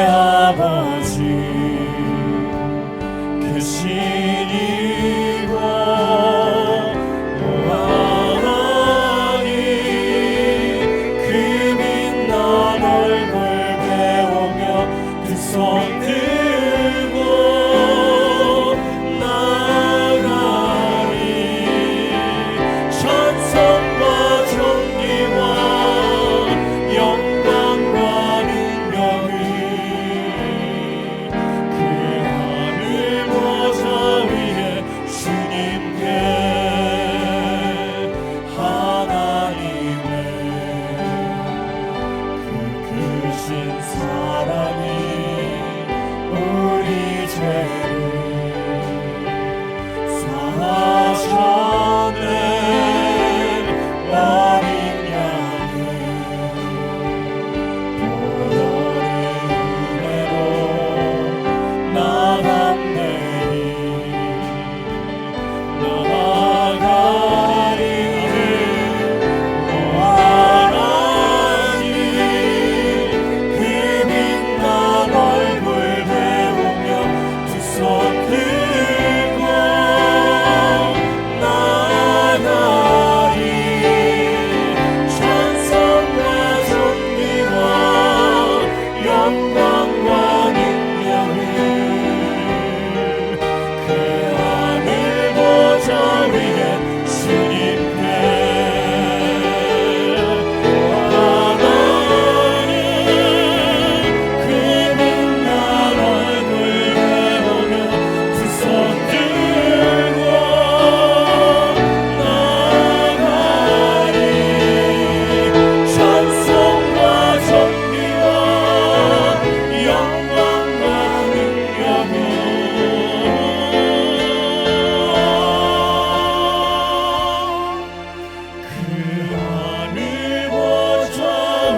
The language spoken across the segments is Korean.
아버지 그 신이고 하나님 그 빛난 얼굴 배우며 두 손 들고 나가리 찬송과 존귀와 영광과 능력을 그 하늘 보좌 위에 주님께 하나님의 그 크신 사랑이 우리 죄를 사하셨네. 어린 양을 보혈의 은혜로 나갔네니 나가리 하나님 그 빛난 얼굴 배우며 두 손 들고 나가리 찬송과 존귀와 영광과 능력을 그 하늘 보좌 위에 주님께 하나님 그 빛난 얼굴 배우며 두 손 들고 나가리 찬송과 존귀와 영광과 능력을 그 하늘 보좌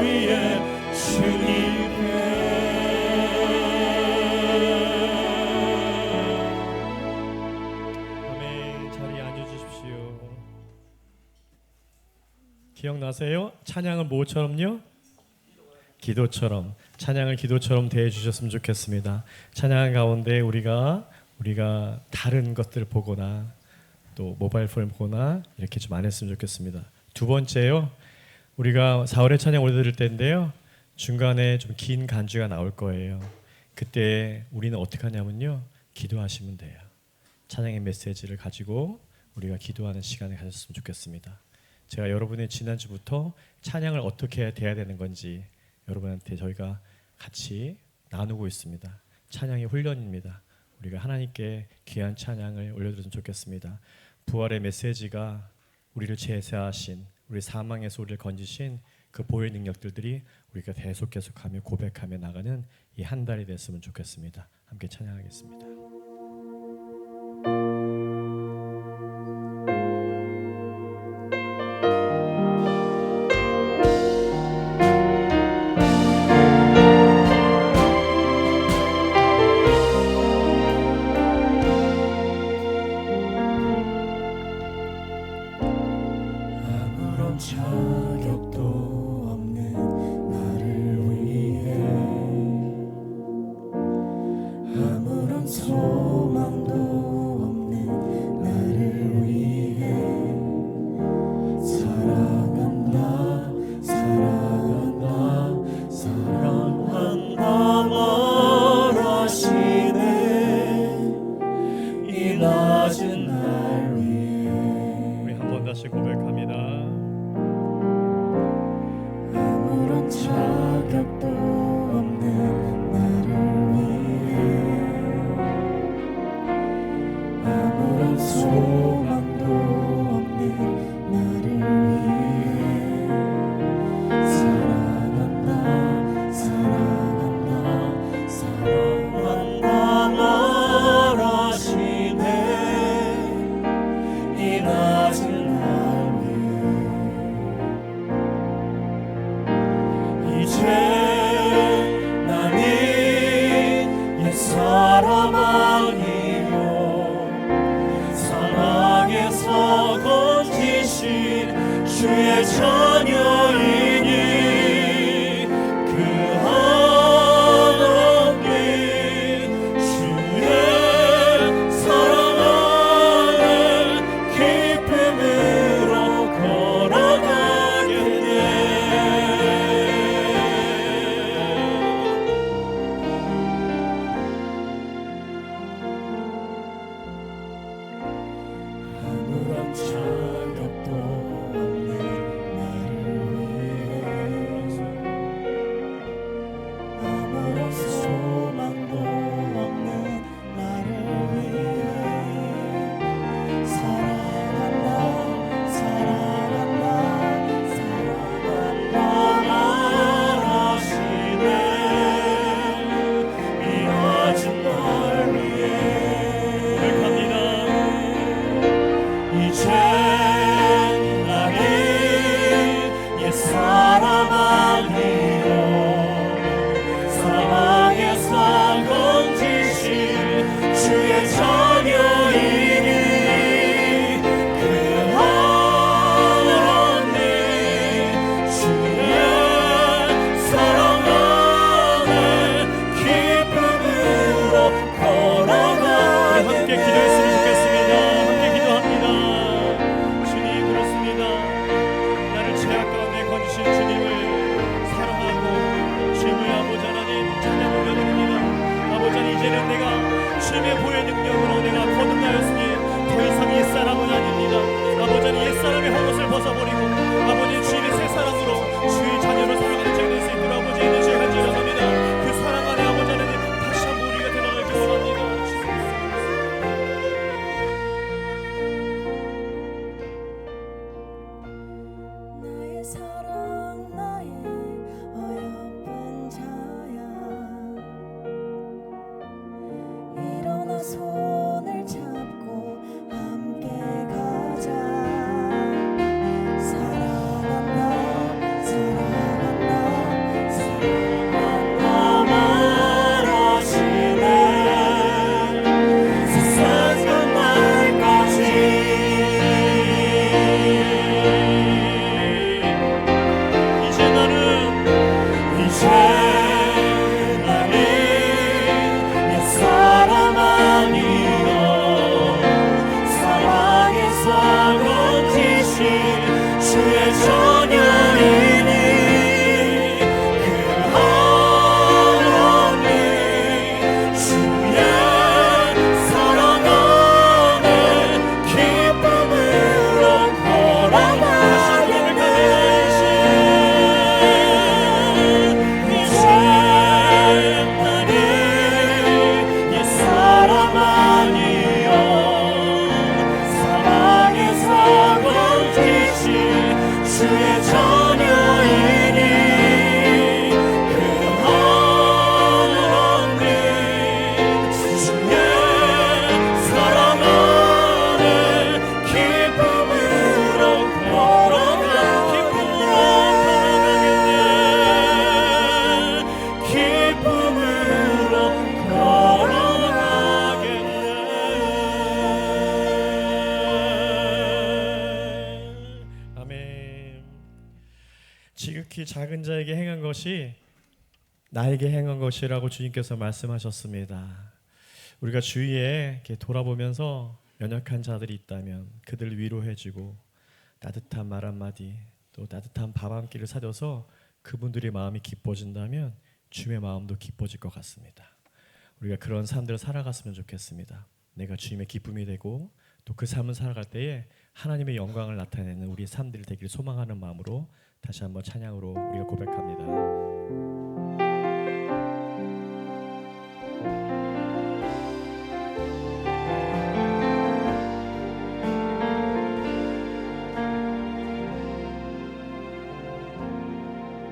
위에 주님께 아멘. 자리에 앉아주십시오. 기억나세요? 찬양은 뭐처럼요? 기도처럼. 찬양을 기도처럼 대해주셨으면 좋겠습니다. 찬양 가운데 우리가 다른 것들 보거나 또 모바일 폰을 보거나 이렇게 좀 안 했으면 좋겠습니다. 두 번째요, 우리가 4월에 찬양 올려드릴 때인데요, 중간에 좀 긴 간주가 나올 거예요. 그때 우리는 어떻게 하냐면요, 기도하시면 돼요. 찬양의 메시지를 가지고 우리가 기도하는 시간을 가졌으면 좋겠습니다. 제가 여러분의 지난주부터 찬양을 어떻게 해야 되는 건지 여러분한테 저희가 같이 나누고 있습니다. 찬양이 훈련입니다. 우리가 하나님께 귀한 찬양을 올려드렸으면 좋겠습니다. 부활의 메시지가 우리를 제사하신, 우리 사망에서 우리를 건지신 그 보혈 능력들이 우리가 계속하며 고백하며 나가는 이 한 달이 됐으면 좋겠습니다. 함께 찬양하겠습니다. 아무런 자격도 없는 나를 위해 아무런 소망도 없는 나를 위해 사랑한다 사랑한다 사랑한다 말하시네. 이 낮은 날 위해 우리 한 번 다시 고백합니다. 아무런 자격도 없는 나를 위해 아무런 소망도 없는 나를 위해 사랑한다 사랑한다 지극히 작은 자에게 행한 것이 나에게 행한 것이라고 주님께서 말씀하셨습니다. 우리가 주위에 이렇게 돌아보면서 연약한 자들이 있다면 그들을 위로해주고 따뜻한 말 한마디 또 따뜻한 밥 한 끼를 사줘서 그분들의 마음이 기뻐진다면 주님의 마음도 기뻐질 것 같습니다. 우리가 그런 삶들을 살아갔으면 좋겠습니다. 내가 주님의 기쁨이 되고 또 그 삶을 살아갈 때에 하나님의 영광을 나타내는 우리의 삶들이 되기를 소망하는 마음으로 다시 한번 찬양으로 우리가 고백합니다.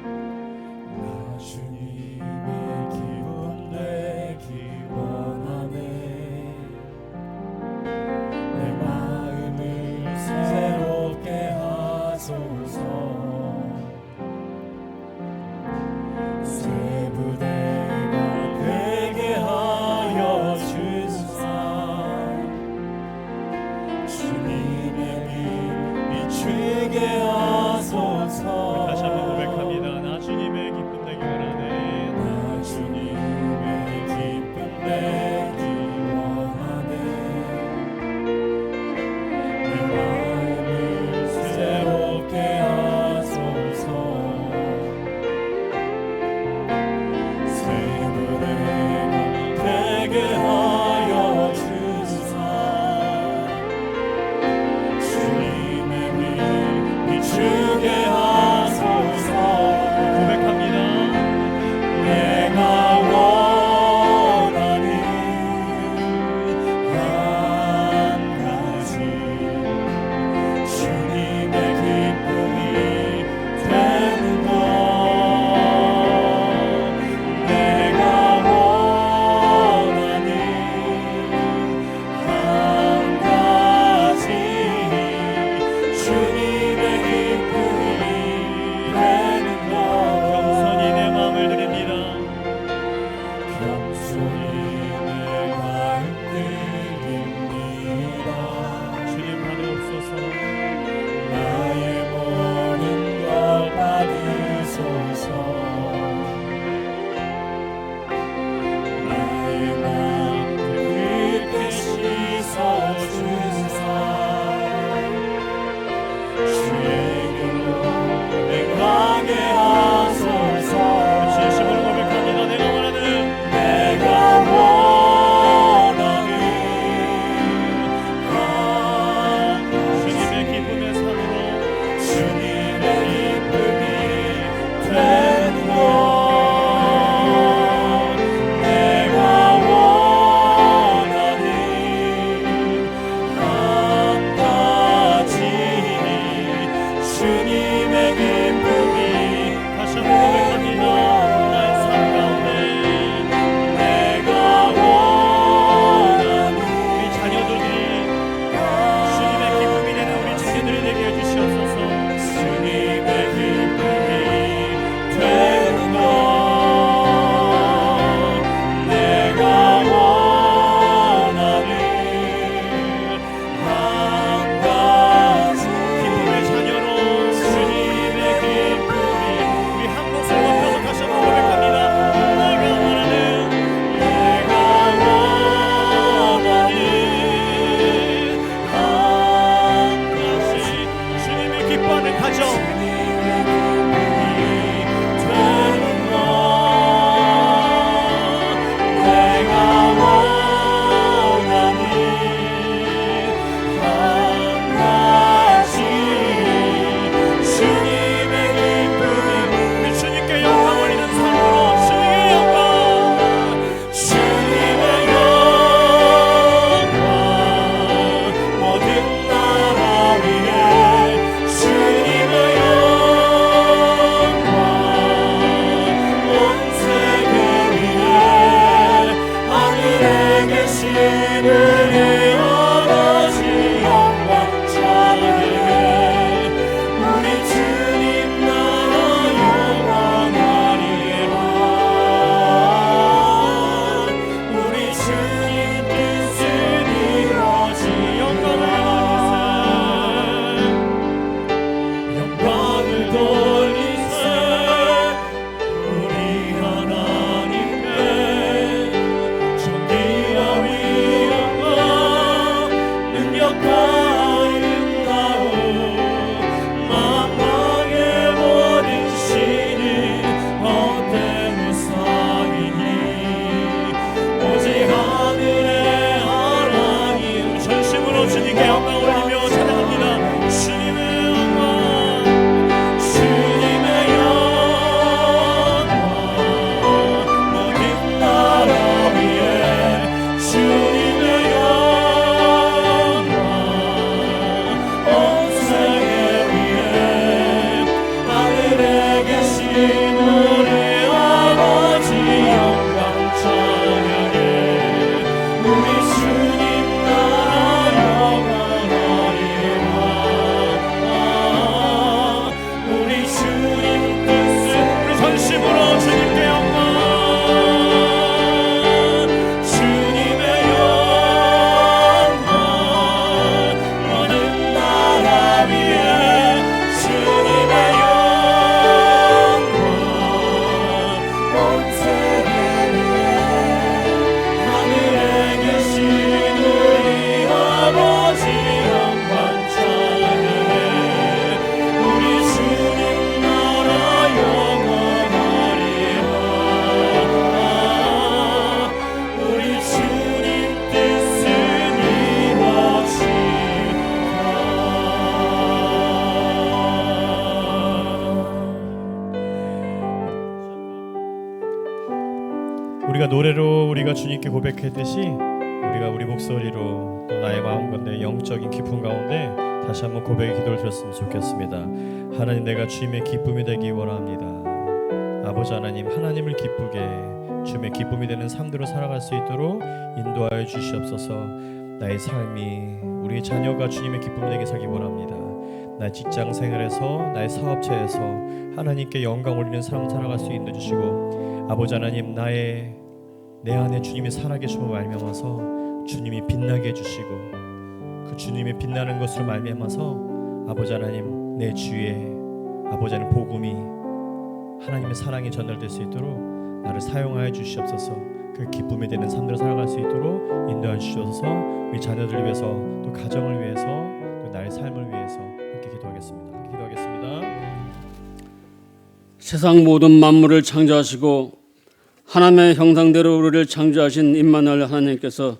나 주님의 기쁨 되기 원하네. 내 마음을 새롭게 하소서. 새 부대가 되게 하여 주사. 주님의 빛 비추게 하소서. 다시 한번 고백합니다. 나 주님의 기쁨 되기 원하네. 나 주님의 기쁨 되기 원하네. 내 마음을 새롭게 하소서. 새 노래가 되게 하여 주사. 주님의 빛 비추게 하소서. 고백합니다. 내가 원하는 한 가지 주님의 기쁨이 되는 것. 내가 원하는 한 가지 주님의 기쁨이 되는 것. 겸손히 내 마음을 드립니다. 겸손히 내 마음 드립니다. 주님 받으옵소서. 나의 모든 것 받으소서. 나의 마음 그렇게 씻어주사. 주의 길로 행하게 하소서. 진심으로 고백합니다. 내가 원하는 한 가지 주님의 기쁨의 삶으로 주님의 기쁨이 되는 것. 내가 원하는 한 가지 주님의 기쁨이 다시 한번 고백합니다. 나의 삶 가운데 내가 원하는 우리 자녀들이 주님의 기쁨이 되는 우리 자녀들이 되게 해주시옵소서. 주님의 기쁨이 되는 것. 내가 원하는 한 가지 기쁨의 자녀로 주님의 기쁨이 우리 한 목소리 높여서 다시 한번 고백합니다. 내가 원하는 내가 원하는 한 것이 주님의 기뻐하는 가정, 주님의 기쁨이 되는 것. 내가 원하는 한 가지 주님의 기쁨이 우리 주님께 영광 올리는 삶으로 주님의 영광, 주님의 영광 모든 나라 위에 주님의 영광 온 세계 위에 하늘에 계시는 이 아버지 영광 찬양해. 우리 주님 나라 영원하리라. 우리 주님 뜻은 이루어지 영광을 돌리세. 우리가 노래로 우리가 주님께 고백했듯이 우리가 우리 목소리로 또 나의 마음 가운데 영적인 기쁨 가운데 다시 한번 고백의 기도를 드렸으면 좋겠습니다. 하나님, 내가 주님의 기쁨이 되기 원합니다. 아버지 하나님, 하나님을 기쁘게 주님의 기쁨이 되는 삶대로 살아갈 수 있도록 인도하여 주시옵소서. 나의 삶이 우리 자녀가 주님의 기쁨 되게 살기 원합니다. 나의 직장 생활에서 나의 사업체에서 하나님께 영광 올리는 삶을 살아갈 수 있는 주시고, 아버지 하나님, 내 안에 주님이 살아계심을 말미암아서 주님이 빛나게 해주시고, 그 주님의 빛나는 것으로 말미암아서 아버지 하나님, 내 주위에 아버지 하나님 복음이 하나님의 사랑이 전달될 수 있도록 나를 사용하여 주시옵소서. 그 기쁨이 되는 삶대로 살아갈 수 있도록 인도하여 주시옵소서. 우리 자녀들을 위해서, 또 가정을 위해서, 또 나의 삶을 위해서 함께 기도하겠습니다. 함께 기도하겠습니다. 세상 모든 만물을 창조하시고 하나님의 형상대로 우리를 창조하신 임마누엘 하나님께서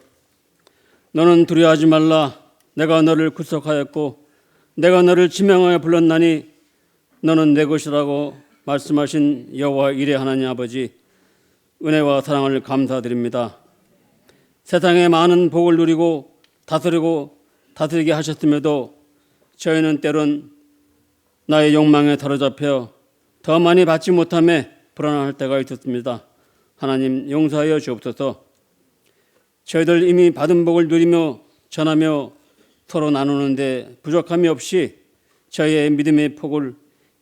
너는 두려워하지 말라, 내가 너를 구속하였고 내가 너를 지명하여 불렀나니 너는 내 것이라고 말씀하신 여호와 이레 하나님 아버지, 은혜와 사랑을 감사드립니다. 세상에 많은 복을 누리고 다스리게 하셨음에도 저희는 때론 나의 욕망에 사로잡혀 더 많이 받지 못함에 불안할 때가 있었습니다. 하나님, 용서하여 주옵소서. 저희들 이미 받은 복을 누리며 전하며 서로 나누는데 부족함이 없이 저희의 믿음의 폭을,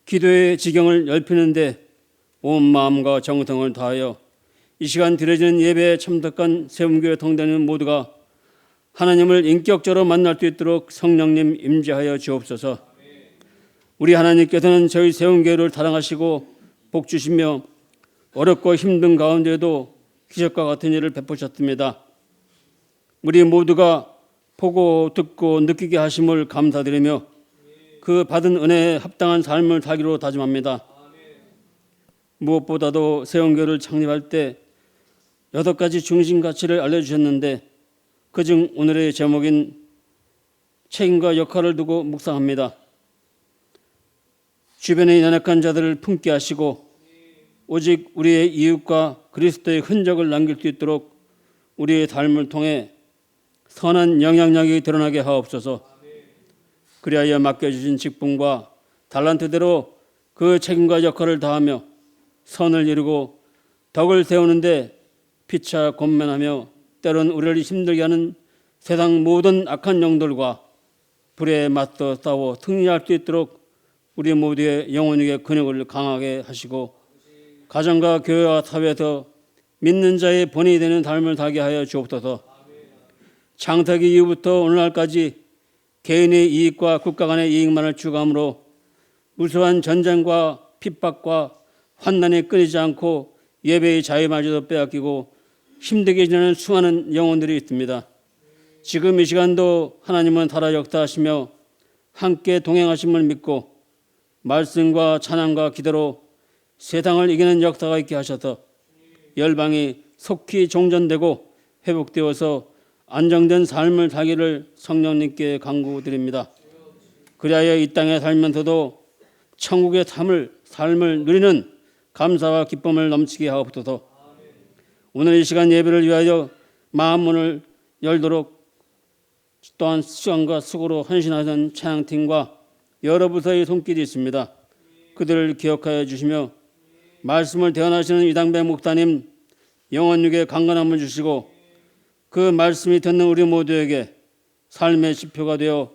기도의 지경을 넓히는데 온 마음과 정성을 다하여 이 시간 드려지는 예배에 참석한 세움교회 동대는 모두가 하나님을 인격적으로 만날 수 있도록 성령님 임재하여 주옵소서. 우리 하나님께서는 저희 세움교회를 사랑하시고 복 주시며 어렵고 힘든 가운데도 기적과 같은 일을 베푸셨습니다. 우리 모두가 보고 듣고 느끼게 하심을 감사드리며 그 받은 은혜에 합당한 삶을 살기로 다짐합니다. 무엇보다도 세움교회를 창립할 때 8가지 중심 가치를 알려주셨는데 그중 오늘의 제목인 책임과 역할을 두고 묵상합니다. 주변의 연약한 자들을 품게 하시고 오직 우리의 이웃과 그리스도의 흔적을 남길 수 있도록 우리의 삶을 통해 선한 영향력이 드러나게 하옵소서. 그리하여 맡겨주신 직분과 달란트대로 그 책임과 역할을 다하며 선을 이루고 덕을 세우는데 피차 권면하며 때론 우리를 힘들게 하는 세상 모든 악한 영들과 불에 맞서 싸워 승리할 수 있도록 우리 모두의 영혼에게 근육을 강하게 하시고 가정과 교회와 사회에서 믿는 자의 본이 되는 삶을 살게 하여 주옵소서. 창세기 이후부터 오늘날까지 개인의 이익과 국가 간의 이익만을 추구함으로 무수한 전쟁과 핍박과 환난이 끊이지 않고 예배의 자유마저도 빼앗기고 힘들게 지내는 수많은 영혼들이 있습니다. 지금 이 시간도 하나님은 살아 역사하시며 함께 동행하심을 믿고 말씀과 찬양과 기도로 세상을 이기는 역사가 있게 하셔서 열방이 속히 종전되고 회복되어서 안정된 삶을 살기를 성령님께 간구드립니다. 그리하여 이 땅에 살면서도 천국의 삶을 누리는 감사와 기쁨을 넘치게 하옵소서. 오늘 이 시간 예배를 위하여 마음문을 열도록 또한 시간과 수고로 헌신하던 찬양팀과 여러 부서의 손길이 있습니다. 그들을 기억하여 주시며 말씀을 대언하시는 이당배 목사님 영혼육에 강건함을 주시고 그 말씀이 듣는 우리 모두에게 삶의 지표가 되어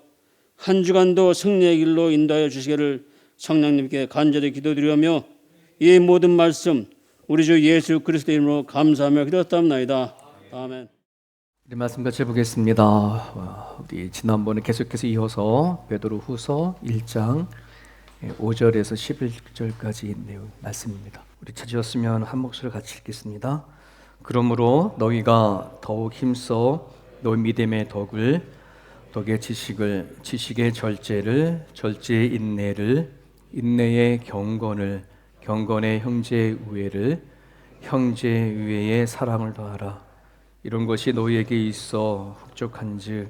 한 주간도 승리의 길로 인도하여 주시기를 성령님께 간절히 기도드리며 이 모든 말씀 우리 주 예수 그리스도 이름으로 감사하며 기도드립니다. 아멘. 우리 말씀 같이 보겠습니다. 우리 지난번에 계속해서 이어서 베드로후서 1장 5절에서 11절까지 있는 말씀입니다. 우리 찾으셨으면 한 목소리를 같이 읽겠습니다. 그러므로 너희가 더욱 힘써 너희 믿음의 덕을, 덕의 지식을, 지식의 절제를, 절제의 인내를, 인내의 경건을, 경건의 형제의 우애를, 형제의 우애의 사랑을 더하라. 이런 것이 너희에게 있어 흡족한즉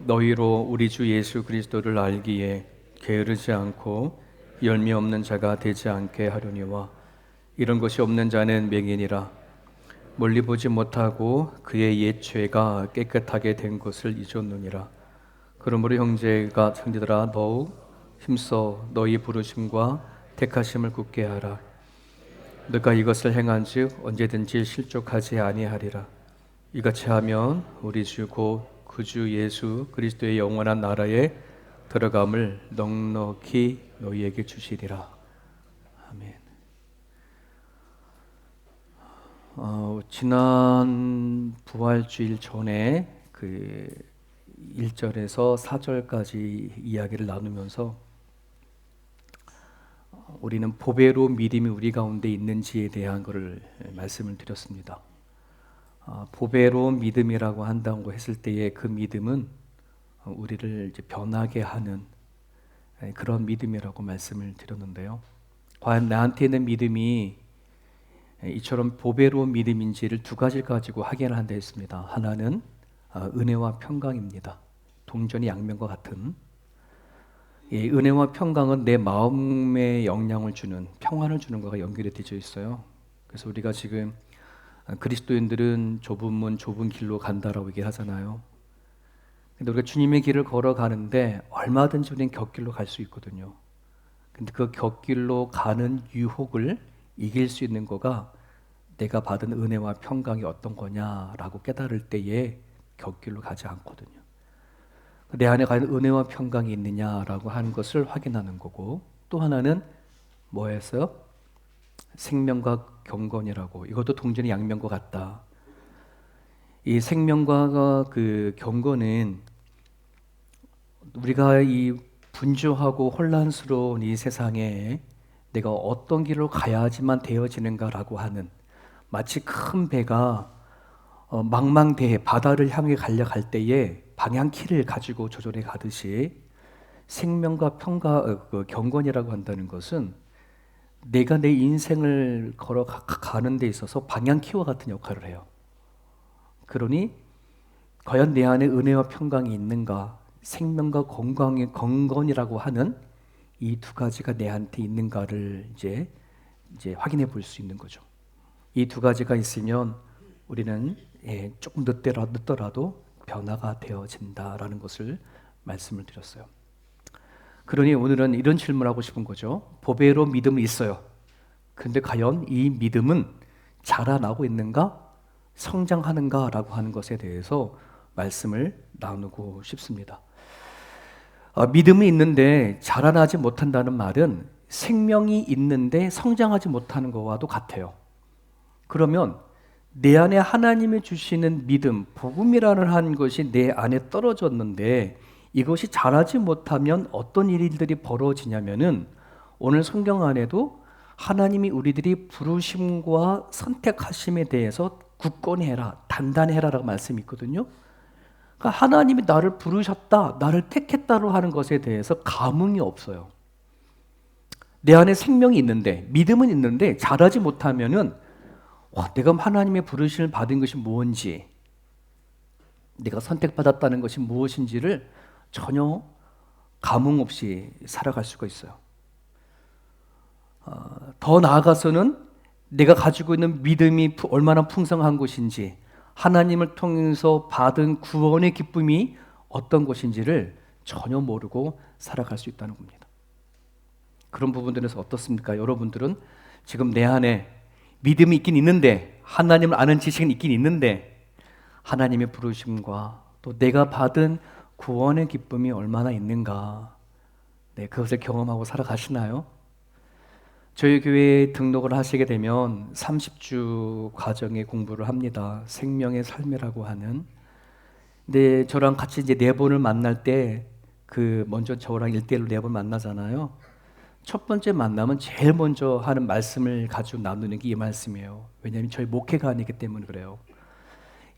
너희로 우리 주 예수 그리스도를 알기에 게으르지 않고 열매 없는 자가 되지 않게 하려니와 이런 것이 없는 자는 맹인이라. 멀리 보지 못하고 그의 옛 죄가 깨끗하게 된 것을 잊었느니라. 그러므로 형제들아 더욱 힘써 너희 부르심과 택하심을 굳게 하라. 너가 이것을 행한즉 언제든지 실족하지 아니하리라. 이같이 하면 우리 주 곧 그 주 예수 그리스도의 영원한 나라에 들어감을 넉넉히 너희에게 주시리라. 아멘. 지난 부활주일 전에 그 1절에서 4절까지 이야기를 나누면서 우리는 보배로 믿음이 우리 가운데 있는지에 대한 것을 말씀을 드렸습니다. 보배로 믿음이라고 한다고 했을 때의 그 믿음은 우리를 이제 변하게 하는 그런 믿음이라고 말씀을 드렸는데요. 과연 나한테 있는 믿음이 이처럼 보배로운 믿음인지를 두 가지를 가지고 확인을 한다 했습니다. 하나는 은혜와 평강입니다. 동전이 양면과 같은 은혜와 평강은 내 마음에 영향을 주는, 평안을 주는 것과 연결이 되어 있어요. 그래서 우리가 지금 그리스도인들은 좁은 문 좁은 길로 간다라고 얘기를 하잖아요. 근데 우리가 주님의 길을 걸어가는데 얼마든지 우리는 곁길로 갈 수 있거든요. 근데 그 곁길로 가는 유혹을 이길 수 있는 거가 내가 받은 은혜와 평강이 어떤 거냐라고 깨달을 때에 곁길로 가지 않거든요. 내 안에 과연 은혜와 평강이 있느냐라고 하는 것을 확인하는 거고, 또 하나는 뭐였어요? 생명과 경건이라고. 이것도 동전의 양면과 같다. 이 생명과 그 경건은 우리가 이 분주하고 혼란스러운 이 세상에 내가 어떤 길로 가야지만 되어지는가라고 하는, 마치 큰 배가 망망대해 바다를 향해 달려갈 때에 방향키를 가지고 조절해 가듯이 생명과 경건이라고 한다는 것은 내가 내 인생을 걸어가는 데 있어서 방향키와 같은 역할을 해요. 그러니 과연 내 안에 은혜와 평강이 있는가, 생명과 경건이라고 하는 이 두 가지가 내한테 있는가를 이제 확인해 볼 수 있는 거죠. 이 두 가지가 있으면 우리는 조금 늦더라도 변화가 되어진다라는 것을 말씀을 드렸어요. 그러니 오늘은 이런 질문을 하고 싶은 거죠. 보배로 믿음이 있어요. 그런데 과연 이 믿음은 자라나고 있는가, 성장하는가라고 하는 것에 대해서 말씀을 나누고 싶습니다. 믿음이 있는데 자라나지 못한다는 말은 생명이 있는데 성장하지 못하는 것과도 같아요. 그러면 내 안에 하나님이 주시는 믿음, 복음이라는 한 것이 내 안에 떨어졌는데 이것이 자라지 못하면 어떤 일들이 벌어지냐면은 오늘 성경 안에도 하나님이 우리들이 부르심과 선택하심에 대해서 굳건히 해라, 단단히 해라라고 말씀이 있거든요. 그러니까 하나님이 나를 부르셨다, 나를 택했다로 하는 것에 대해서 감흥이 없어요. 내 안에 생명이 있는데, 믿음은 있는데 자라지 못하면은 내가 하나님의 부르심을 받은 것이 뭔지, 내가 선택받았다는 것이 무엇인지를 전혀 감흥 없이 살아갈 수가 있어요. 더 나아가서는 내가 가지고 있는 믿음이 얼마나 풍성한 것인지, 하나님을 통해서 받은 구원의 기쁨이 어떤 것인지를 전혀 모르고 살아갈 수 있다는 겁니다. 그런 부분들에서 어떻습니까? 여러분들은 지금 내 안에 믿음이 있긴 있는데, 하나님을 아는 지식은 있긴 있는데, 하나님의 부르심과 또 내가 받은 구원의 기쁨이 얼마나 있는가, 그것을 경험하고 살아가시나요? 저희 교회에 등록을 하시게 되면 30주 과정의 공부를 합니다. 생명의 삶이라고 하는. 근데 저랑 같이 이제 4번을 만날 때 먼저 저랑 1대1로 4번 만나잖아요. 첫 번째 만남은 제일 먼저 하는 말씀을 가지고 나누는 게 이 말씀이에요. 왜냐하면 저희 목회가 아니기 때문에 그래요.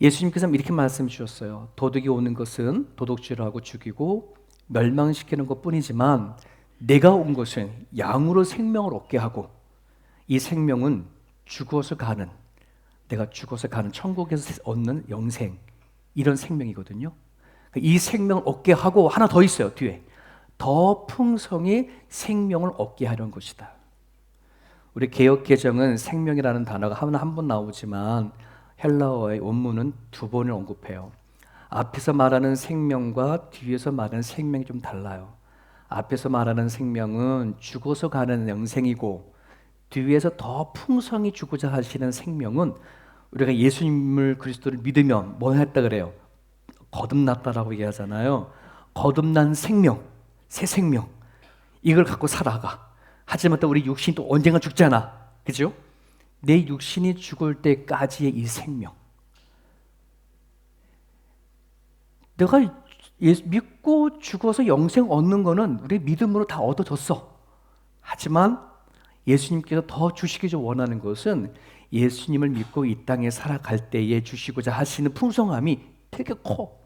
예수님께서 이렇게 말씀 주셨어요. 도둑이 오는 것은 도둑질하고 죽이고 멸망시키는 것뿐이지만 내가 온 것은 양으로 생명을 얻게 하고, 이 생명은 내가 죽어서 가는 천국에서 얻는 영생, 이런 생명이거든요. 이 생명을 얻게 하고 하나 더 있어요. 뒤에 더 풍성히 생명을 얻게 하려는 것이다. 우리 개역개정은 생명이라는 단어가 한 번 나오지만 헬라어의 원문은 두 번을 언급해요. 앞에서 말하는 생명과 뒤에서 말하는 생명이 좀 달라요. 앞에서 말하는 생명은 죽어서 가는 영생이고, 뒤에서 더 풍성히 주고자 하시는 생명은 우리가 예수님을 그리스도를 믿으면 뭐 했다 그래요? 거듭났다라고 얘기하잖아요. 거듭난 생명, 새 생명, 이걸 갖고 살아가. 하지만 또 우리 육신이 또 언젠가 죽잖아, 그죠? 내 육신이 죽을 때까지의 이 생명, 내가 믿고 죽어서 영생 얻는 거는 우리 믿음으로 다 얻어졌어. 하지만 예수님께서 더 주시기 원하는 것은 예수님을 믿고 이 땅에 살아갈 때에 주시고자 하시는 풍성함이 되게 커.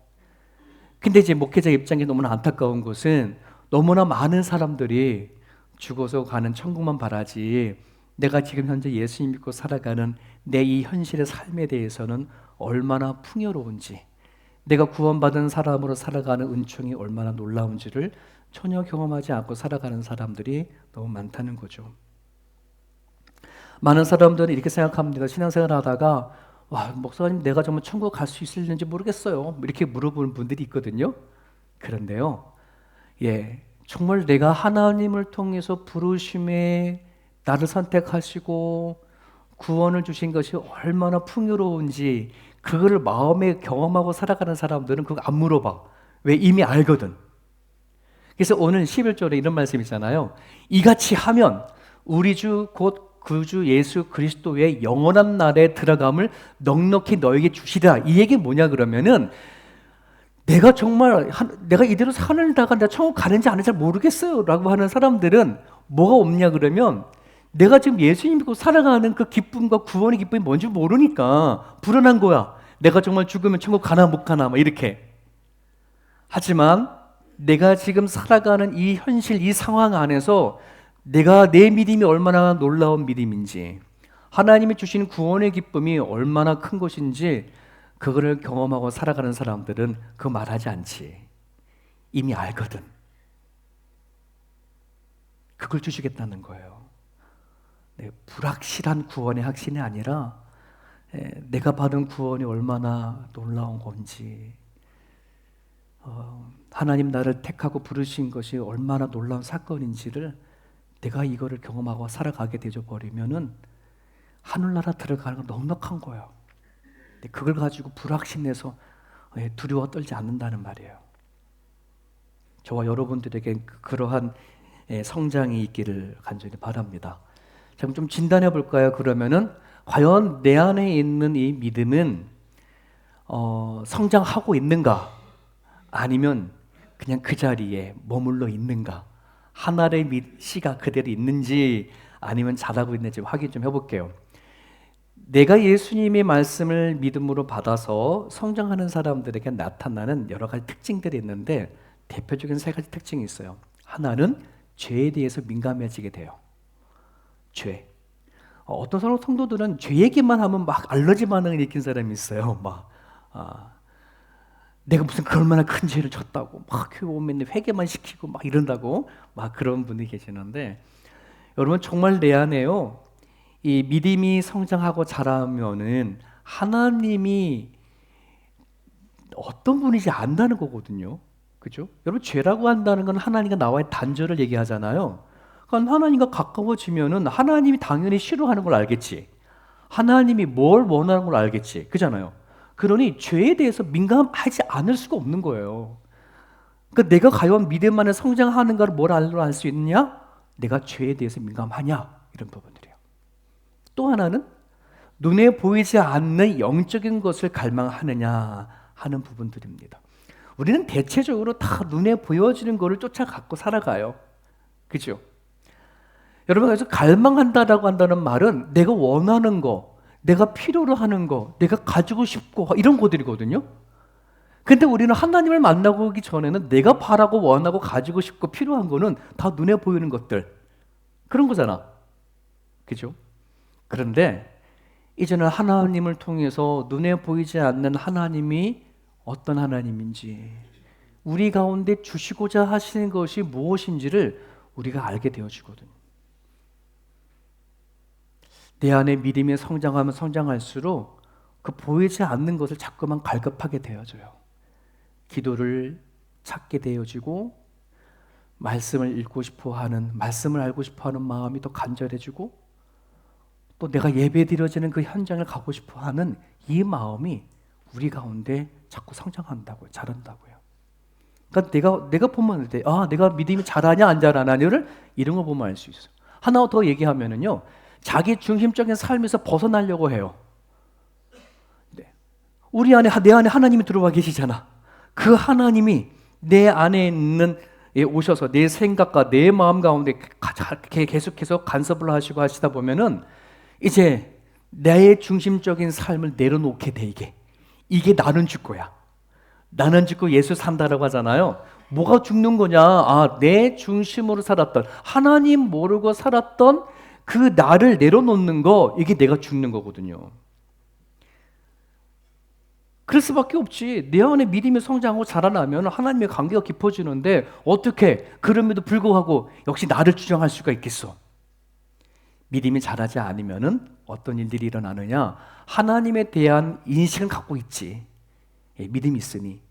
근데 이제 목회자 입장에 너무나 안타까운 것은 너무나 많은 사람들이 죽어서 가는 천국만 바라지, 내가 지금 현재 예수님 믿고 살아가는 내 이 현실의 삶에 대해서는 얼마나 풍요로운지, 내가 구원받은 사람으로 살아가는 은총이 얼마나 놀라운지를 전혀 경험하지 않고 살아가는 사람들이 너무 많다는 거죠. 많은 사람들은 이렇게 생각합니다. 신앙생활 하다가 와, 목사님 내가 정말 천국 갈 수 있을지 모르겠어요, 이렇게 물어보는 분들이 있거든요. 그런데요, 정말 내가 하나님을 통해서 부르심에 나를 선택하시고 구원을 주신 것이 얼마나 풍요로운지 그거를 마음에 경험하고 살아가는 사람들은 그거 안 물어봐. 왜? 이미 알거든. 그래서 오늘 11절에 이런 말씀 있잖아요. 이같이 하면 우리 주 곧 그 주 예수 그리스도의 영원한 날에 들어감을 넉넉히 너에게 주시리라. 이 얘기 뭐냐 그러면은, 내가 정말 내가 이대로 살다가 내가 천국 가는지 아닌지 잘 모르겠어요 라고 하는 사람들은 뭐가 없냐 그러면, 내가 지금 예수님 믿고 살아가는 그 기쁨과 구원의 기쁨이 뭔지 모르니까 불안한 거야. 내가 정말 죽으면 천국 가나 못 가나 막 이렇게. 하지만 내가 지금 살아가는 이 현실, 이 상황 안에서 내가 내 믿음이 얼마나 놀라운 믿음인지, 하나님이 주시는 구원의 기쁨이 얼마나 큰 것인지 그거를 경험하고 살아가는 사람들은 그 말하지 않지. 이미 알거든. 그걸 주시겠다는 거예요. 불확실한 구원의 확신이 아니라 내가 받은 구원이 얼마나 놀라운 건지, 하나님 나를 택하고 부르신 것이 얼마나 놀라운 사건인지를 내가 이거를 경험하고 살아가게 되어버리면은 하늘나라 들어가는 건 넉넉한 거예요. 그걸 가지고 불확신해서 두려워 떨지 않는다는 말이에요. 저와 여러분들에게 그러한 성장이 있기를 간절히 바랍니다. 자, 그럼 좀 진단해 볼까요? 그러면은 과연 내 안에 있는 이 믿음은 성장하고 있는가? 아니면 그냥 그 자리에 머물러 있는가? 하나의 씨가 그대로 있는지 아니면 자라고 있는지 확인 좀 해볼게요. 내가 예수님의 말씀을 믿음으로 받아서 성장하는 사람들에게 나타나는 여러 가지 특징들이 있는데, 대표적인 세 가지 특징이 있어요. 하나는 죄에 대해서 민감해지게 돼요. 죄. 어떤 사람 성도들은 죄 얘기만 하면 막 알러지 반응을 일으킨 사람이 있어요. 내가 무슨 얼마나 큰 죄를 졌다고 막 교회 오면 회개만 시키고 막 이런다고 막 그런 분이 계시는데, 여러분 정말 내 안에요, 이 믿음이 성장하고 자라면은 하나님이 어떤 분인지 안다는 거거든요. 그죠? 여러분 죄라고 한다는 건 하나님과 나와의 단절을 얘기하잖아요. 그러니까 하나님과 가까워지면은 하나님이 당연히 싫어하는 걸 알겠지. 하나님이 뭘 원하는 걸 알겠지. 그잖아요. 그러니 죄에 대해서 민감하지 않을 수가 없는 거예요. 그러니까 내가 과연 믿음 안에 성장하는가를 뭘 알 수 있느냐? 내가 죄에 대해서 민감하냐? 이런 부분들이에요. 또 하나는 눈에 보이지 않는 영적인 것을 갈망하느냐 하는 부분들입니다. 우리는 대체적으로 다 눈에 보여지는 것을 쫓아 갖고 살아가요. 그죠? 여러분, 그래서 갈망한다라고 한다는 말은 내가 원하는 거, 내가 필요로 하는 거, 내가 가지고 싶고 이런 것들이거든요. 근데 우리는 하나님을 만나고 오기 전에는 내가 바라고 원하고 가지고 싶고 필요한 거는 다 눈에 보이는 것들, 그런 거잖아. 그죠? 그런데 이제는 하나님을 통해서 눈에 보이지 않는 하나님이 어떤 하나님인지, 우리 가운데 주시고자 하시는 것이 무엇인지를 우리가 알게 되어지거든요. 내 안에 믿음이 성장하면 성장할수록 그 보이지 않는 것을 자꾸만 갈급하게 되어져요. 기도를 찾게 되어지고 말씀을 읽고 싶어하는, 말씀을 알고 싶어하는 마음이 더 간절해지고 또 내가 예배드려지는 그 현장을 가고 싶어하는 이 마음이 우리 가운데 자꾸 성장한다고요. 자란다고요. 그러니까 내가 보면 돼. 아, 내가 믿음이 자라냐 안 자라냐를 이런 거 보면 알 수 있어요. 하나 더 얘기하면은요, 자기 중심적인 삶에서 벗어나려고 해요. 네. 내 안에 하나님이 들어와 계시잖아. 그 하나님이 내 안에 있는 오셔서 내 생각과 내 마음 가운데 계속해서 간섭을 하시고 하시다 보면은 이제 내 중심적인 삶을 내려놓게 돼. 이게 나는 죽고야. 나는 죽고 예수 산다라고 하잖아요. 뭐가 죽는 거냐? 아, 내 중심으로 살았던, 하나님 모르고 살았던 그 나를 내려놓는 거, 이게 내가 죽는 거거든요. 그럴 수밖에 없지. 내 안에 믿음이 성장하고 자라나면 하나님의 관계가 깊어지는데 어떻게 그럼에도 불구하고 역시 나를 주장할 수가 있겠어? 믿음이 자라지 않으면은 어떤 일들이 일어나느냐? 하나님에 대한 인식은 갖고 있지. 믿음이 있으니.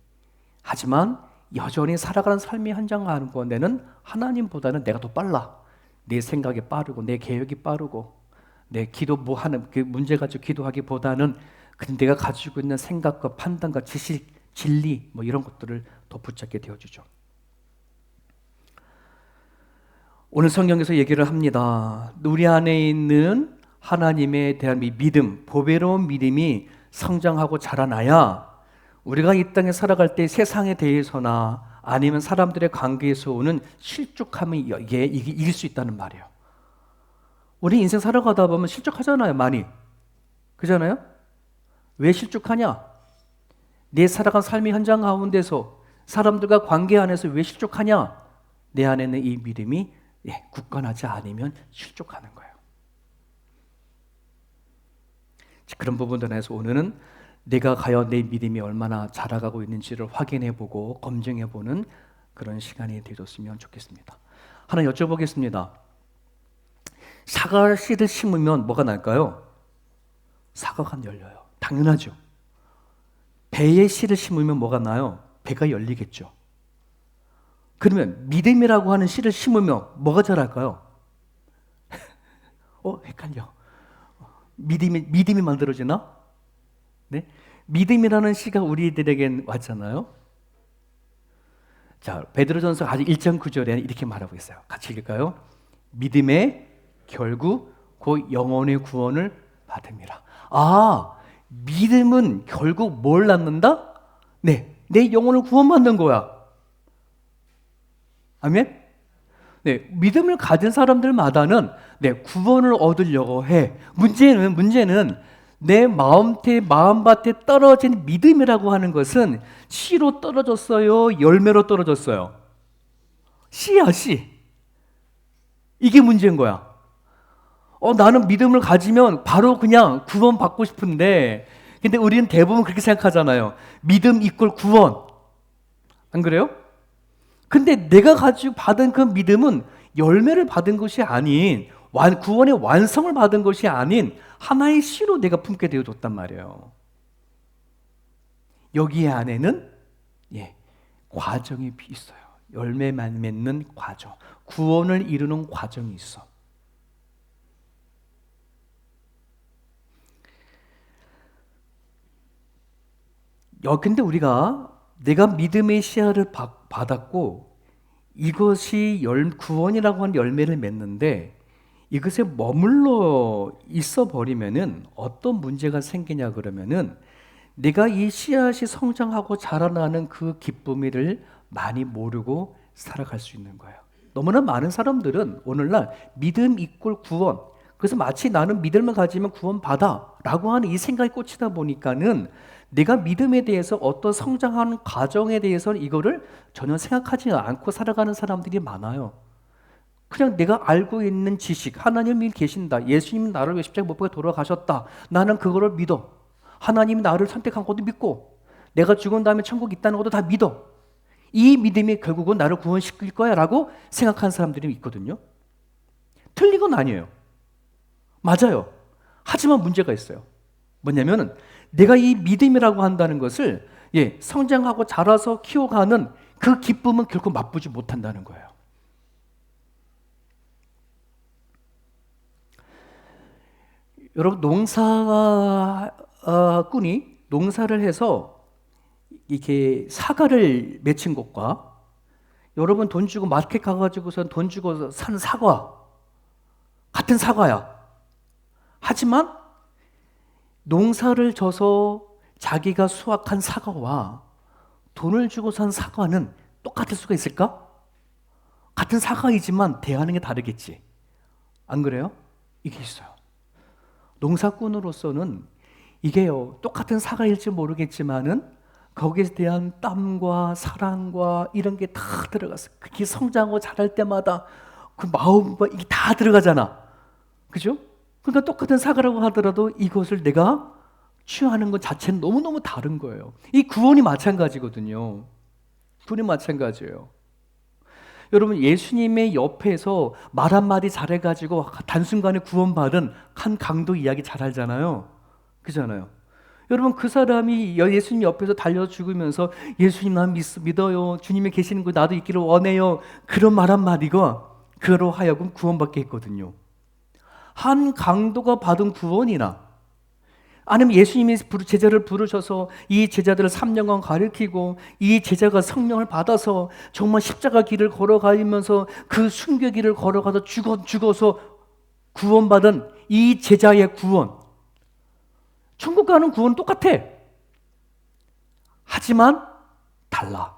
하지만 여전히 살아가는 삶의 현장 가는 건데는 하나님보다는 내가 더 빨라. 내 생각이 빠르고 내 계획이 빠르고 내 기도 뭐 하는 그 문제 가지고 기도하기보다는 그냥 내가 가지고 있는 생각과 판단과 지식, 진리 뭐 이런 것들을 더 붙잡게 되어주죠. 오늘 성경에서 얘기를 합니다. 우리 안에 있는 하나님에 대한 이 믿음, 보배로운 믿음이 성장하고 자라나야 우리가 이 땅에 살아갈 때 세상에 대해서나 아니면 사람들의 관계에서 오는 실족함이 이게 이길 수 있다는 말이에요. 우리 인생 살아가다 보면 실족하잖아요, 많이. 그잖아요? 왜 실족하냐? 내 살아간 삶의 현장 가운데서 사람들과 관계 안에서 왜 실족하냐? 내 안에 있는 이 믿음이 굳건하지 않으면 실족하는 거예요. 그런 부분들에서 오늘은 내가 과연 내 믿음이 얼마나 자라가고 있는지를 확인해보고 검증해보는 그런 시간이 되었으면 좋겠습니다. 하나 여쭤보겠습니다. 사과 씨를 심으면 뭐가 날까요? 사과가 열려요. 당연하죠. 배에 씨를 심으면 뭐가 나요? 배가 열리겠죠. 그러면 믿음이라고 하는 씨를 심으면 뭐가 자랄까요? 헷갈려. 믿음이 만들어지나? 네? 믿음이라는 씨가 우리들에겐 왔잖아요. 자, 베드로전서 아직 1장 9절에 이렇게 말하고 있어요. 같이 읽을까요? 믿음의 결국 곧 영혼의 구원을 받음이라. 아, 믿음은 결국 뭘 낳는다? 네, 내 영혼을 구원받는 거야. 아멘? 네, 믿음을 가진 사람들마다는 구원을 얻으려고 해. 문제는 내 마음밭에 떨어진 믿음이라고 하는 것은 씨로 떨어졌어요? 열매로 떨어졌어요? 씨야, 씨. 이게 문제인 거야. 나는 믿음을 가지면 바로 그냥 구원 받고 싶은데, 근데 우리는 대부분 그렇게 생각하잖아요. 믿음 이꼴 구원. 안 그래요? 근데 내가 가지고 받은 그 믿음은 열매를 받은 것이 아닌, 구원의 완성을 받은 것이 아닌 하나의 씨로 내가 품게 되어졌단 말이에요. 여기 안에는 과정이 있어요. 열매만 맺는 과정, 구원을 이루는 과정이 있어. 근데 내가 믿음의 씨앗을 받았고 이것이 구원이라고 하는 열매를 맺는데 이것에 머물러 있어 버리면은 어떤 문제가 생기냐 그러면은 내가 이 씨앗이 성장하고 자라나는 그 기쁨을 많이 모르고 살아갈 수 있는 거예요. 너무나 많은 사람들은 오늘날 믿음 이꼴 구원, 그래서 마치 나는 믿음을 가지면 구원받아 라고 하는 이 생각에 꽂히다 보니까는 내가 믿음에 대해서 어떤 성장하는 과정에 대해서는 이거를 전혀 생각하지 않고 살아가는 사람들이 많아요. 그냥 내가 알고 있는 지식, 하나님이 계신다, 예수님이 나를 위해 십자가 못 박아 돌아가셨다, 나는 그거를 믿어. 하나님이 나를 선택한 것도 믿고 내가 죽은 다음에 천국 있다는 것도 다 믿어. 이 믿음이 결국은 나를 구원시킬 거야 라고 생각하는 사람들이 있거든요. 틀린 건 아니에요. 맞아요. 하지만 문제가 있어요. 뭐냐면은 내가 이 믿음이라고 한다는 것을 성장하고 자라서 키워가는 그 기쁨은 결코 맛보지 못한다는 거예요. 여러분, 농사꾼이 농사를 해서 이렇게 사과를 맺힌 것과 여러분 돈 주고 마켓 가가지고선 돈 주고 산 사과 같은 사과야. 하지만 농사를 져서 자기가 수확한 사과와 돈을 주고 산 사과는 똑같을 수가 있을까? 같은 사과이지만 대하는 게 다르겠지. 안 그래요? 이게 있어요. 농사꾼으로서는 이게요, 똑같은 사과일지 모르겠지만은 거기에 대한 땀과 사랑과 이런 게 다 들어갔어. 그게 성장하고 자랄 때마다 그 마음과 이게 다 들어가잖아. 그죠? 그러니까 똑같은 사과라고 하더라도 이것을 내가 취하는 것 자체는 너무너무 다른 거예요. 이 구원이 마찬가지거든요. 구원이 마찬가지예요. 여러분, 예수님의 옆에서 말 한마디 잘해가지고 단순간에 구원받은 한 강도 이야기 잘 알잖아요. 그잖아요. 여러분, 그 사람이 예수님 옆에서 달려 죽으면서 예수님 난 믿어요. 주님이 계시는 곳 나도 있기를 원해요. 그런 말 한마디가 그로 하여금 구원받게 했거든요. 한 강도가 받은 구원이나 아니면 예수님이 제자를 부르셔서 이 제자들을 3년간 가르치고 이 제자가 성령을 받아서 정말 십자가 길을 걸어가면서 그 순교 길을 걸어가서 죽어서 구원받은 이 제자의 구원, 천국 가는 구원은 똑같아. 하지만 달라.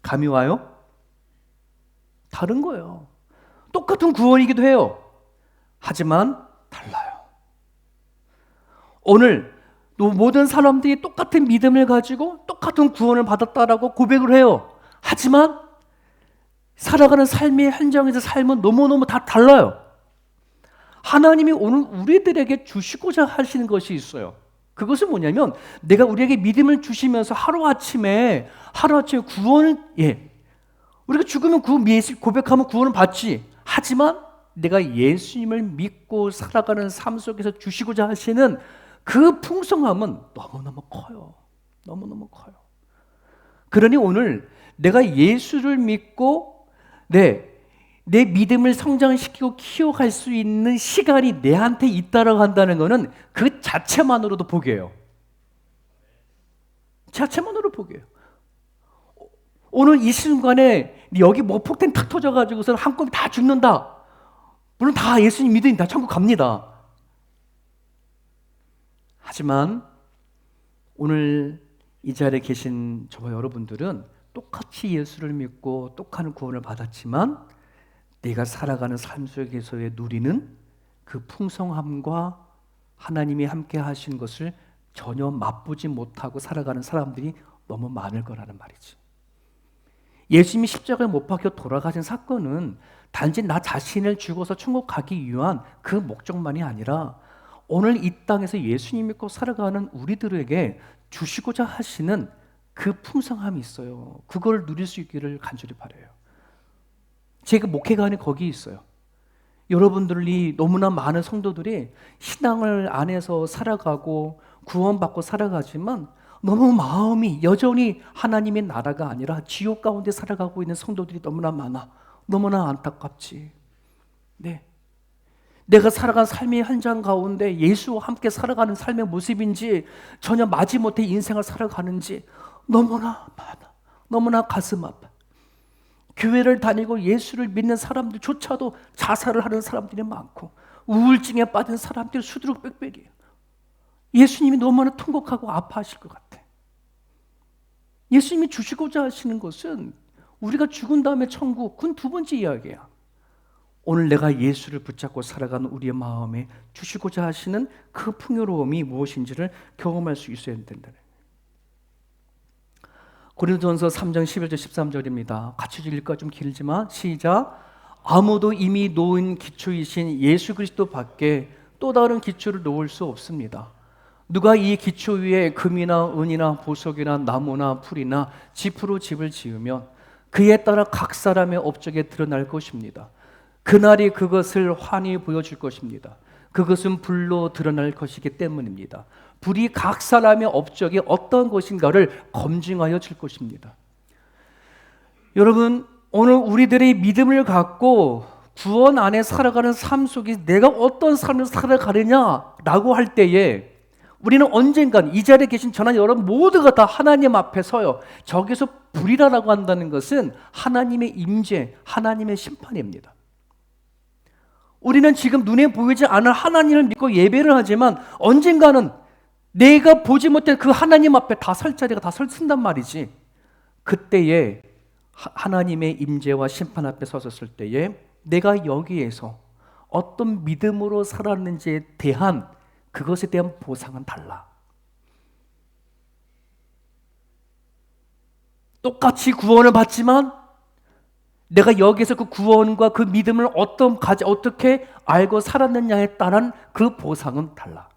감이 와요? 다른 거예요. 똑같은 구원이기도 해요. 하지만 달라요. 오늘 모든 사람들이 똑같은 믿음을 가지고 똑같은 구원을 받았다라고 고백을 해요. 하지만 살아가는 삶의 현장에서 삶은 너무너무 다 달라요. 하나님이 오늘 우리들에게 주시고자 하시는 것이 있어요. 그것은 뭐냐면 내가 우리에게 믿음을 주시면서 하루아침에 구원을 우리가 죽으면 고백하면 구원을 받지. 하지만 내가 예수님을 믿고 살아가는 삶 속에서 주시고자 하시는 그 풍성함은 너무너무 커요. 너무너무 커요. 그러니 오늘 내가 예수를 믿고 내 믿음을 성장시키고 키워갈 수 있는 시간이 내한테 있다라고 한다는 것은 그 자체만으로도 복이에요. 자체만으로 복이에요. 오늘 이 순간에 여기 폭탄 탁 터져가지고서 한꺼번에 다 죽는다. 물론 다 예수님 믿으니 다 천국 갑니다. 하지만 오늘 이 자리에 계신 저와 여러분들은 똑같이 예수를 믿고 똑같은 구원을 받았지만 내가 살아가는 삶 속에서의 누리는 그 풍성함과 하나님이 함께 하신 것을 전혀 맛보지 못하고 살아가는 사람들이 너무 많을 거라는 말이지. 예수님이 십자가에 못 박혀 돌아가신 사건은 단지 나 자신을 죽어서 천국 가기 위한 그 목적만이 아니라 오늘 이 땅에서 예수님 믿고 살아가는 우리들에게 주시고자 하시는 그 풍성함이 있어요. 그걸 누릴 수 있기를 간절히 바라요. 제가 목회관이 거기 있어요. 여러분들이 너무나 많은 성도들이 신앙을 안에서 살아가고 구원받고 살아가지만 너무 마음이 여전히 하나님의 나라가 아니라 지옥 가운데 살아가고 있는 성도들이 너무나 많아. 너무나 안타깝지. 네. 내가 살아간 삶의 현장 가운데 예수와 함께 살아가는 삶의 모습인지 전혀 마지못해 인생을 살아가는지 너무나 많아. 너무나 가슴 아파. 교회를 다니고 예수를 믿는 사람들조차도 자살을 하는 사람들이 많고 우울증에 빠진 사람들이 수두룩 빽빽이에요. 예수님이 너무나 통곡하고 아파하실 것 같아. 예수님이 주시고자 하시는 것은 우리가 죽은 다음에 천국, 그건 두 번째 이야기야. 오늘 내가 예수를 붙잡고 살아가는 우리의 마음에 주시고자 하시는 그 풍요로움이 무엇인지를 경험할 수 있어야 된다는. 고린도전서 3장 11절 13절입니다. 같이 읽을까? 좀 길지만 시작. 아무도 이미 놓은 기초이신 예수 그리스도 밖에 또 다른 기초를 놓을 수 없습니다. 누가 이 기초 위에 금이나 은이나 보석이나 나무나 풀이나 짚으로 집을 지으면 그에 따라 각 사람의 업적에 드러날 것입니다. 그날이 그것을 환히 보여줄 것입니다. 그것은 불로 드러날 것이기 때문입니다. 불이 각 사람의 업적이 어떤 것인가를 검증하여 줄 것입니다. 여러분, 오늘 우리들의 믿음을 갖고 구원 안에 살아가는 삶 속에 내가 어떤 삶을 살아가느냐라고 할 때에 우리는 언젠간 이 자리에 계신 저나 여러분 모두가 다 하나님 앞에 서요. 저기서 불이라고 한다는 것은 하나님의 임재, 하나님의 심판입니다. 우리는 지금 눈에 보이지 않을 하나님을 믿고 예배를 하지만 언젠가는 내가 보지 못한 그 하나님 앞에 다 설 자리가 다 쓴단 말이지. 그때에 하나님의 임재와 심판 앞에 섰을 때에 내가 여기에서 어떤 믿음으로 살았는지에 대한 그것에 대한 보상은 달라. 똑같이 구원을 받지만 내가 여기서 그 구원과 그 믿음을 어떻게 알고 살았느냐에 따른 그 보상은 달라.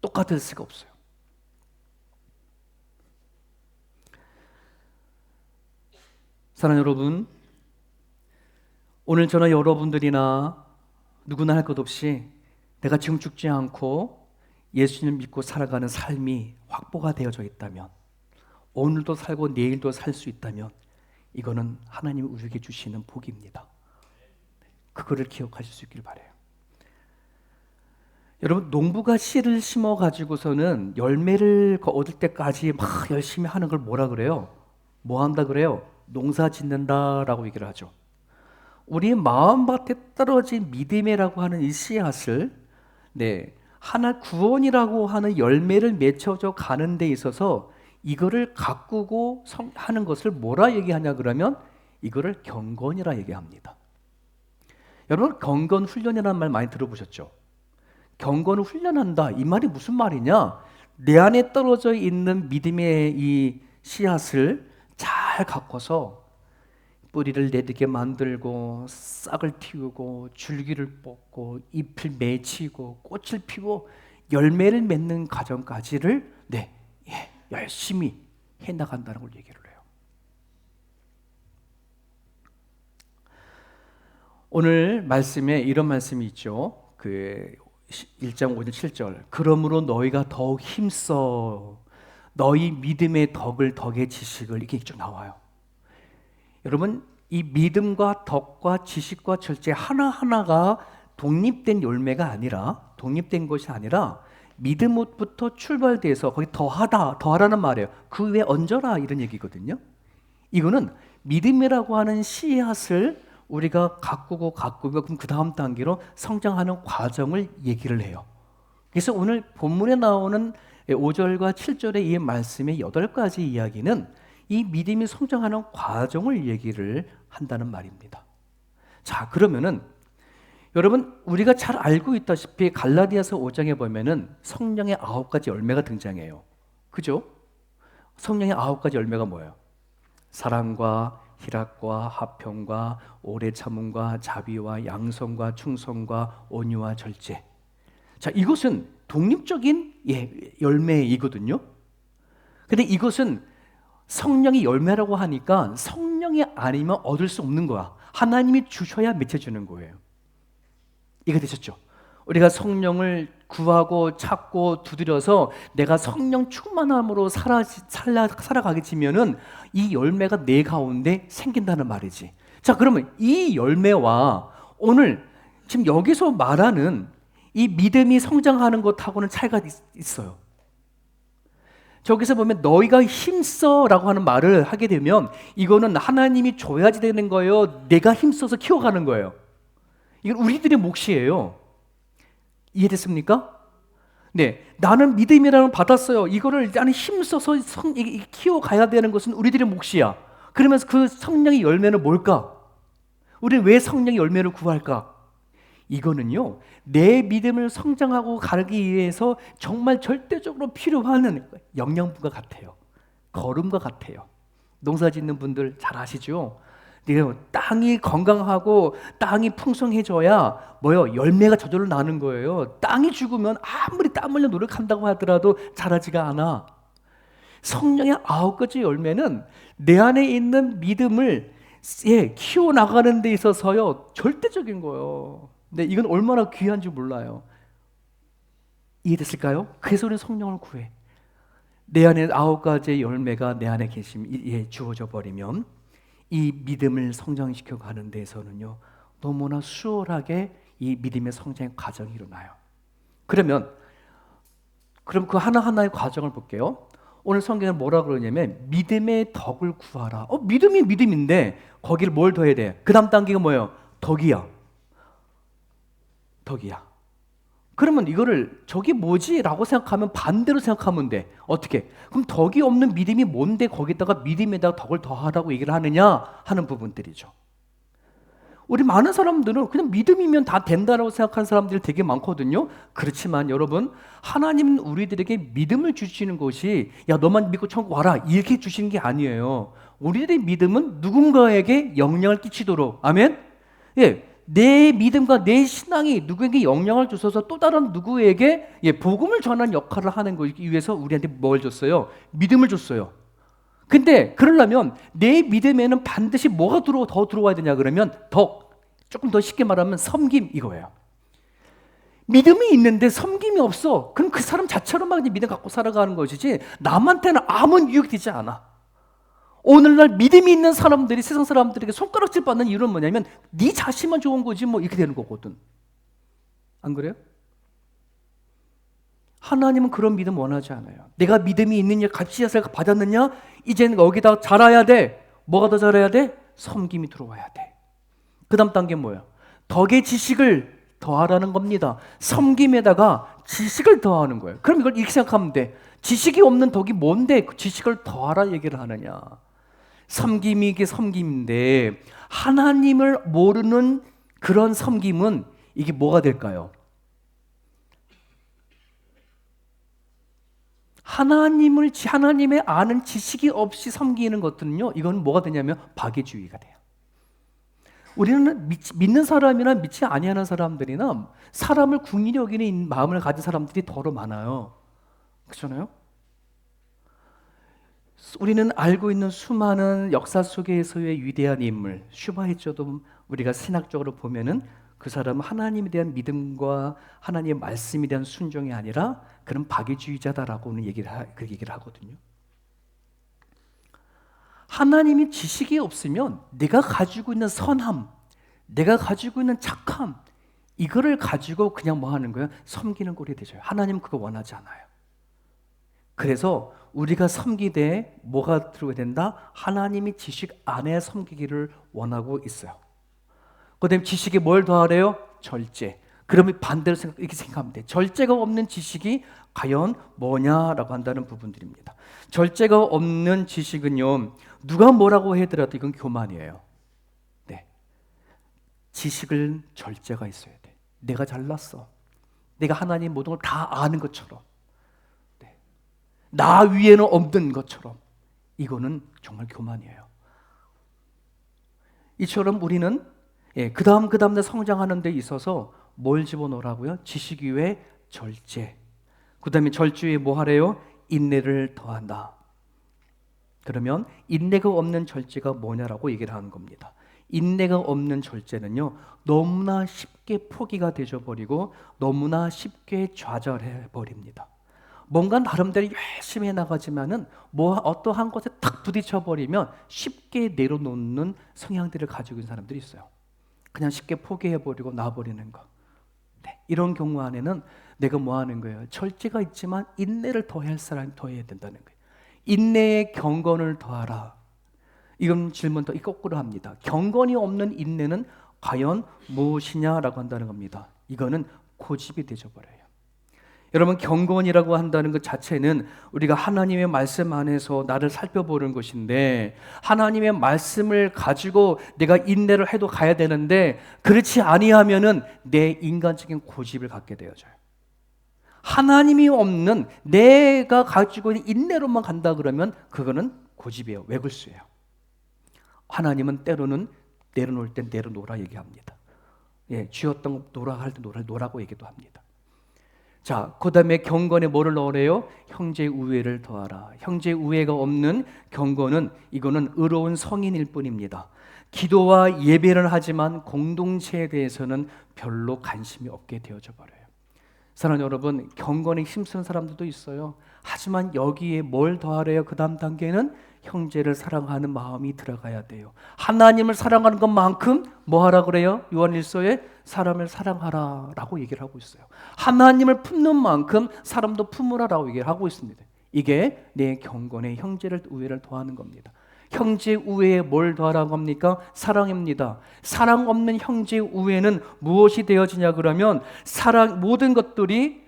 똑같을 수가 없어요. 사랑하는 여러분, 오늘 저나 여러분들이나 누구나 할 것 없이 내가 지금 죽지 않고 예수님 믿고 살아가는 삶이 확보가 되어져 있다면, 오늘도 살고 내일도 살 수 있다면 이거는 하나님이 우리에게 주시는 복입니다. 그거를 기억하실 수 있길 바라요. 여러분, 농부가 씨를 심어 가지고서는 열매를 얻을 때까지 막 열심히 하는 걸 뭐라 그래요? 뭐 한다 그래요? 농사 짓는다라고 얘기를 하죠. 우리의 마음밭에 떨어진 믿음이라고 하는 이 씨앗을 하나 구원이라고 하는 열매를 맺혀져 가는 데 있어서 이거를 가꾸고 하는 것을 뭐라 얘기하냐 그러면 이거를 경건이라 얘기합니다. 여러분, 경건 훈련이라는 말 많이 들어보셨죠? 경건을 훈련한다, 이 말이 무슨 말이냐? 내 안에 떨어져 있는 믿음의 이 씨앗을 잘 가꿔서 뿌리를 내리게 만들고 싹을 틔우고 줄기를 뽑고 잎을 맺히고 꽃을 피우고 열매를 맺는 과정까지를 열심히 해나간다는 걸 얘기를 해요. 오늘 말씀에 이런 말씀이 있죠. 그 1장 5절 7절 그러므로 너희가 더욱 힘써 너희 믿음의 덕의 지식을 이렇게 쭉 나와요. 여러분, 이 믿음과 덕과 지식과 절제 하나하나가 독립된 열매가 아니라, 독립된 것이 아니라 믿음부터 출발돼서 거기 더하라는 말이에요. 그 위에 얹어라 이런 얘기거든요. 이거는 믿음이라고 하는 씨앗을 우리가 가꾸고 그럼 그 다음 단계로 성장하는 과정을 얘기를 해요. 그래서 오늘 본문에 나오는 5절과 7절의 이 말씀의 8가지 이야기는 이 믿음이 성장하는 과정을 얘기를 한다는 말입니다. 자, 그러면은 여러분, 우리가 잘 알고 있다시피 갈라디아서 5장에 보면은 성령의 9가지 열매가 등장해요. 그죠? 성령의 9가지 열매가 뭐예요? 사랑과 희락과 화평과 오래 참음과 자비와 양성과 충성과 온유와 절제. 자, 이것은 독립적인 열매이거든요. 근데 이것은 성령의 열매라고 하니까 성령이 아니면 얻을 수 없는 거야. 하나님이 주셔야 맺혀지는 거예요. 이해 되셨죠? 우리가 성령을 구하고 찾고 두드려서 내가 성령 충만함으로 살아가겠지면은 이 열매가 내 가운데 생긴다는 말이지. 자, 그러면 이 열매와 오늘 지금 여기서 말하는 이 믿음이 성장하는 것하고는 차이가 있어요. 저기서 보면 너희가 힘써라고 하는 말을 하게 되면 이거는 하나님이 줘야지 되는 거예요? 내가 힘써서 키워가는 거예요? 이건 우리들의 몫이에요. 이해됐습니까? 네, 나는 믿음이라는 걸 받았어요. 이거를 나는 힘써서 키워가야 되는 것은 우리들의 몫이야. 그러면서 그 성령의 열매는 뭘까? 우리는 왜 성령의 열매를 구할까? 이거는요, 내 믿음을 성장하고 가기 위해서 정말 절대적으로 필요한 영양분과 같아요. 거름과 같아요. 농사 짓는 분들 잘 아시죠? 땅이 건강하고 땅이 풍성해져야 열매가 저절로 나는 거예요. 땅이 죽으면 아무리 땀 흘려 노력한다고 하더라도 자라지가 않아. 성령의 9가지 열매는 내 안에 있는 믿음을 키워나가는 데 있어서요 절대적인 거예요. 근데 이건 얼마나 귀한지 몰라요. 이해됐을까요? 그래서 우리는 성령을 구해. 내 안에 9가지의 열매가 내 안에 주어져 버리면 이 믿음을 성장시켜 가는 데서는요 너무나 수월하게 이 믿음의 성장의 과정이 일어나요. 그럼 그 하나하나의 과정을 볼게요. 오늘 성경에 뭐라 그러냐면 믿음의 덕을 구하라. 믿음이 믿음인데 거기를 뭘 더해야 돼? 그 다음 단계가 뭐예요? 덕이야. 그러면 이거를 저게 뭐지? 라고 생각하면 반대로 생각하면 돼. 어떻게? 그럼 덕이 없는 믿음이 뭔데 거기다가 믿음에다가 덕을 더하라고 얘기를 하느냐 하는 부분들이죠. 우리 많은 사람들은 그냥 믿음이면 다 된다라고 생각하는 사람들이 되게 많거든요. 그렇지만 여러분, 하나님은 우리들에게 믿음을 주시는 것이 야 너만 믿고 천국 와라 이렇게 주시는 게 아니에요. 우리들의 믿음은 누군가에게 영향을 끼치도록, 아멘? 예, 내 믿음과 내 신앙이 누구에게 영향을 주셔서 또 다른 누구에게 복음을 전하는 역할을 하는 것이기 위해서 우리한테 뭘 줬어요? 믿음을 줬어요. 근데 그러려면 내 믿음에는 반드시 뭐가 더 들어와야 되냐 그러면 조금 더 쉽게 말하면 섬김 이거예요. 믿음이 있는데 섬김이 없어. 그럼 그 사람 자체로만 믿음 갖고 살아가는 것이지 남한테는 아무 유익이 되지 않아. 오늘날 믿음이 있는 사람들이 세상 사람들에게 손가락질 받는 이유는 뭐냐면 네 자신만 좋은 거지 뭐 이렇게 되는 거거든. 안 그래요? 하나님은 그런 믿음 원하지 않아요. 내가 믿음이 있느냐, 값이야를 받았느냐, 이제는 여기다 자라야 돼. 뭐가 더 자라야 돼? 섬김이 들어와야 돼. 그 다음 단계 뭐예요? 덕의 지식을 더하라는 겁니다. 섬김에다가 지식을 더하는 거예요. 그럼 이걸 이렇게 생각하면 돼. 지식이 없는 덕이 뭔데 그 지식을 더하라 얘기를 하느냐. 섬김이 이게 섬김인데 하나님을 모르는 그런 섬김은 이게 뭐가 될까요? 하나님의 아는 지식이 없이 섬기는 것들은요, 이건 뭐가 되냐면 박애주의가 돼요. 우리는 믿는 사람이나 믿지 아니하는 사람들이나 사람을 궁일히 여기는 마음을 가진 사람들이 더러 많아요. 그렇잖아요? 우리는 알고 있는 수많은 역사 속에서의 위대한 인물, 슈바히처도 우리가 신학적으로 보면은 그 사람은 하나님에 대한 믿음과 하나님의 말씀에 대한 순종이 아니라 그런 박애주의자다라고는 얘기를 하거든요. 하나님이 지식이 없으면 내가 가지고 있는 선함, 내가 가지고 있는 착함, 이거를 가지고 그냥 뭐 하는 거예요? 섬기는 꼴이 되죠. 하나님은 그거 원하지 않아요. 그래서 우리가 섬기되 뭐가 들어야 된다? 하나님이 지식 안에 섬기기를 원하고 있어요. 그 다음에 지식에 뭘 더하래요? 절제. 그러면 반대로 이렇게 생각하면 돼. 절제가 없는 지식이 과연 뭐냐라고 한다는 부분들입니다. 절제가 없는 지식은요, 누가 뭐라고 하더라도 이건 교만이에요. 네. 지식은 절제가 있어야 돼. 내가 잘났어. 내가 하나님 모든 걸 다 아는 것처럼. 네. 나 위에는 없는 것처럼. 이거는 정말 교만이에요. 이처럼 우리는 그 다음날 성장하는 데 있어서 뭘 집어넣으라고요? 지식 위에 절제. 그 다음에 절제 위에 뭐 하래요? 인내를 더한다. 그러면 인내가 없는 절제가 뭐냐라고 얘기를 하는 겁니다. 인내가 없는 절제는요, 너무나 쉽게 포기가 되어버리고 너무나 쉽게 좌절해버립니다. 뭔가 나름대로 열심히 해나가지만은 어떠한 것에 탁 부딪혀버리면 쉽게 내려놓는 성향들을 가지고 있는 사람들이 있어요. 그냥 쉽게 포기해버리고 놔버리는 거. 네, 이런 경우 안에는 내가 뭐 하는 거예요? 절제가 있지만 인내를 더할 사람이 더해야 된다는 거예요. 인내의 경건을 더하라. 이건 질문 더 거꾸로 합니다. 경건이 없는 인내는 과연 무엇이냐라고 한다는 겁니다. 이거는 고집이 되어버려요. 여러분, 경건이라고 한다는 것 자체는 우리가 하나님의 말씀 안에서 나를 살펴보는 것인데, 하나님의 말씀을 가지고 내가 인내를 해도 가야 되는데 그렇지 아니하면은 내 인간적인 고집을 갖게 되어져요. 하나님이 없는 내가 가지고 있는 인내로만 간다 그러면 그거는 고집이에요. 외굴수예요. 하나님은 때로는 내려놓을 땐 내려놓으라 얘기합니다. 쥐었던 거 놓으라 할 때 놓으라고 얘기도 합니다. 자, 그 다음에 경건에 뭐를 넣으래요? 형제 우애를 더하라. 형제 우애가 없는 경건은 이거는 의로운 성인일 뿐입니다. 기도와 예배를 하지만 공동체에 대해서는 별로 관심이 없게 되어져 버려요. 사랑하는 여러분, 경건에 힘쓰는 사람들도 있어요. 하지만 여기에 뭘 더하래요? 그 다음 단계는 형제를 사랑하는 마음이 들어가야 돼요. 하나님을 사랑하는 것만큼 뭐 하라 그래요? 요한일서에 사람을 사랑하라 라고 얘기를 하고 있어요. 하나님을 품는 만큼 사람도 품으라라고 얘기를 하고 있습니다. 이게 내 경건에 형제를 우애를 더하는 겁니다. 형제 우애에 뭘 더하라고 합니까? 사랑입니다. 사랑 없는 형제 우애는 무엇이 되어지냐 그러면 사랑 모든 것들이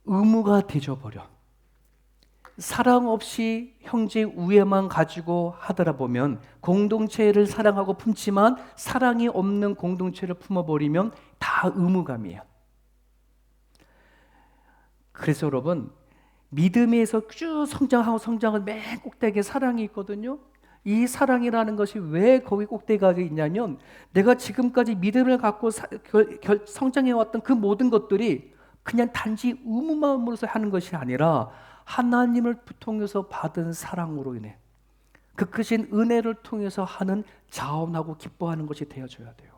의무가 되져 버려. 사랑 없이 형제 우애만 가지고 하더라 보면 공동체를 사랑하고 품지만 사랑이 없는 공동체를 품어버리면 다 의무감이에요. 그래서 여러분, 믿음에서 쭉 성장하고 성장을 맨 꼭대기에 사랑이 있거든요. 이 사랑이라는 것이 왜 거기 꼭대기가 있냐면 내가 지금까지 믿음을 갖고 성장해왔던 그 모든 것들이 그냥 단지 의무마음으로서 하는 것이 아니라 하나님을 통해서 받은 사랑으로 인해 그 크신 은혜를 통해서 하는 자원하고 기뻐하는 것이 되어줘야 돼요.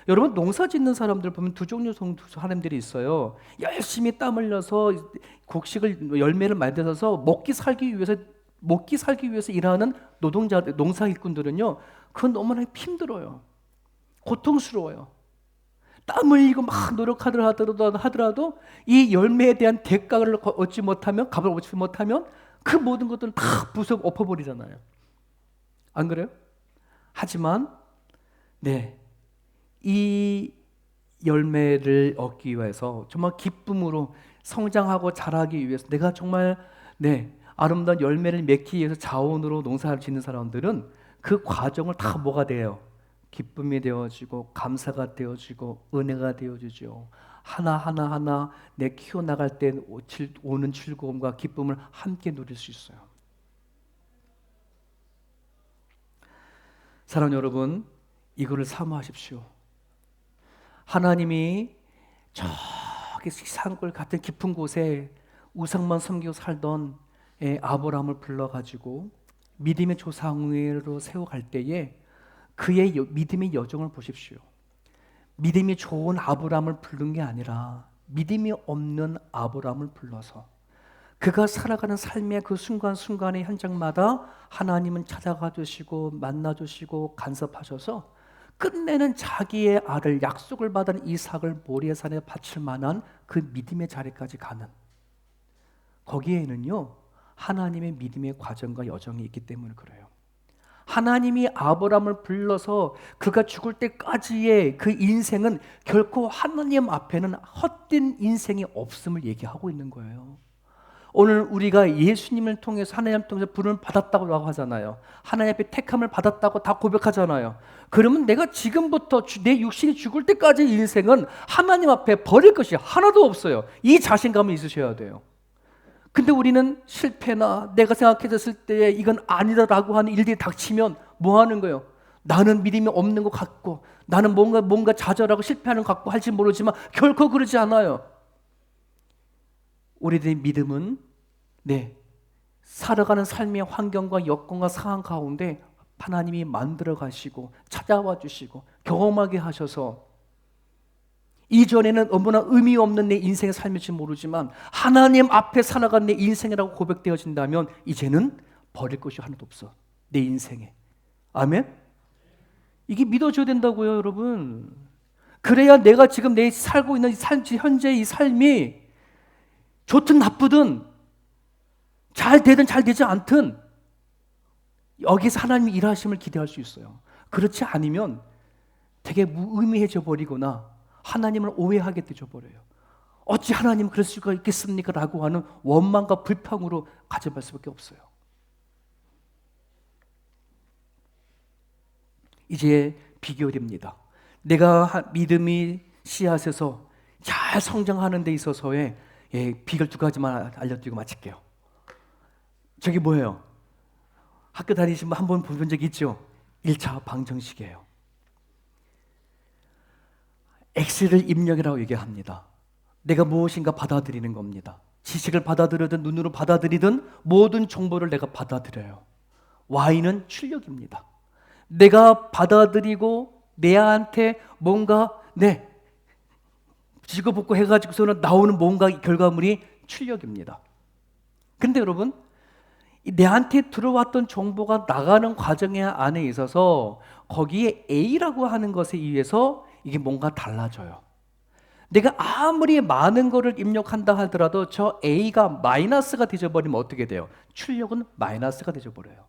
여러분, 농사 짓는 사람들 보면 두 종류 사람들이 있어요. 열심히 땀 흘려서 곡식을 열매를 만들어서 먹기 살기 위해서 일하는 노동자들, 농사 일꾼들은요, 그건 너무나 힘들어요. 고통스러워요. 땀 흘리고 막 하더라도 이 열매에 대한 대가를 얻지 못하면, 값을 얻지 못하면 그 모든 것들은 다 부숴 엎어버리잖아요. 안 그래요? 하지만 이 열매를 얻기 위해서 정말 기쁨으로 성장하고 자라기 위해서 내가 정말 아름다운 열매를 맺기 위해서 자원으로 농사를 짓는 사람들은 그 과정을 다 뭐가 돼요? 기쁨이 되어지고 감사가 되어지고 은혜가 되어지죠. 하나 내 키워나갈 때 오는 즐거움과 기쁨을 함께 누릴 수 있어요. 사랑하는 여러분, 이거를 사모하십시오. 하나님이 저기 산골 같은 깊은 곳에 우상만 섬기고 살던 아브라함을 불러가지고 믿음의 조상으로 세워갈 때에 그의 믿음의 여정을 보십시오. 믿음이 좋은 아브라함을 부른 게 아니라 믿음이 없는 아브라함을 불러서 그가 살아가는 삶의 그 순간순간의 현장마다 하나님은 찾아가 주시고 만나 주시고 간섭하셔서 끝내는 자기의 아들 약속을 받은 이삭을 모리아산에 바칠 만한 그 믿음의 자리까지 가는, 거기에는요 하나님의 믿음의 과정과 여정이 있기 때문에 그래요. 하나님이 아브라함을 불러서 그가 죽을 때까지의 그 인생은 결코 하나님 앞에는 헛된 인생이 없음을 얘기하고 있는 거예요. 오늘 우리가 예수님을 통해서 하나님을 통해서 부름을 받았다고 하잖아요. 하나님 앞에 택함을 받았다고 다 고백하잖아요. 그러면 내가 지금부터 내 육신이 죽을 때까지 인생은 하나님 앞에 버릴 것이 하나도 없어요. 이 자신감이 있으셔야 돼요. 근데 우리는 실패나 내가 생각했을 때 이건 아니다라고 하는 일들이 닥치면 뭐 하는 거예요? 나는 믿음이 없는 것 같고 나는 뭔가 좌절하고 실패하는 것 같고 할지 모르지만 결코 그러지 않아요. 우리들의 믿음은 살아가는 삶의 환경과 여건과 상황 가운데 하나님이 만들어 가시고 찾아와 주시고 경험하게 하셔서 이전에는 너무나 의미 없는 내 인생의 삶일지 모르지만 하나님 앞에 살아간 내 인생이라고 고백되어진다면 이제는 버릴 것이 하나도 없어, 내 인생에. 아멘? 이게 믿어줘야 된다고요, 여러분. 그래야 내가 지금 내 살고 있는 현재 이 삶이 좋든 나쁘든 잘 되든 잘 되지 않든 여기서 하나님이 일하심을 기대할 수 있어요. 그렇지 않으면 되게 무의미해져 버리거나 하나님을 오해하게 되져 버려요. 어찌 하나님 그럴 수가 있겠습니까? 라고 하는 원망과 불평으로 가져갈 수밖에 없어요. 이제 비교됩니다. 내가 믿음이 씨앗에서 잘 성장하는 데 있어서의 비결 두 가지만 알려드리고 마칠게요. 저기 뭐예요? 학교 다니시면 한번 본 적이 있죠? 1차 방정식이에요. X를 입력이라고 얘기합니다. 내가 무엇인가 받아들이는 겁니다. 지식을 받아들이든 눈으로 받아들이든 모든 정보를 내가 받아들여요. Y는 출력입니다. 내가 받아들이고 내한테 뭔가 지고볶고 해가지고서는 나오는 뭔가 결과물이 출력입니다. 근데 여러분, 내한테 들어왔던 정보가 나가는 과정에 안에 있어서 거기에 A라고 하는 것에 의해서 이게 뭔가 달라져요. 내가 아무리 많은 거를 입력한다 하더라도 저 A가 마이너스가 되어버리면 어떻게 돼요? 출력은 마이너스가 되어버려요.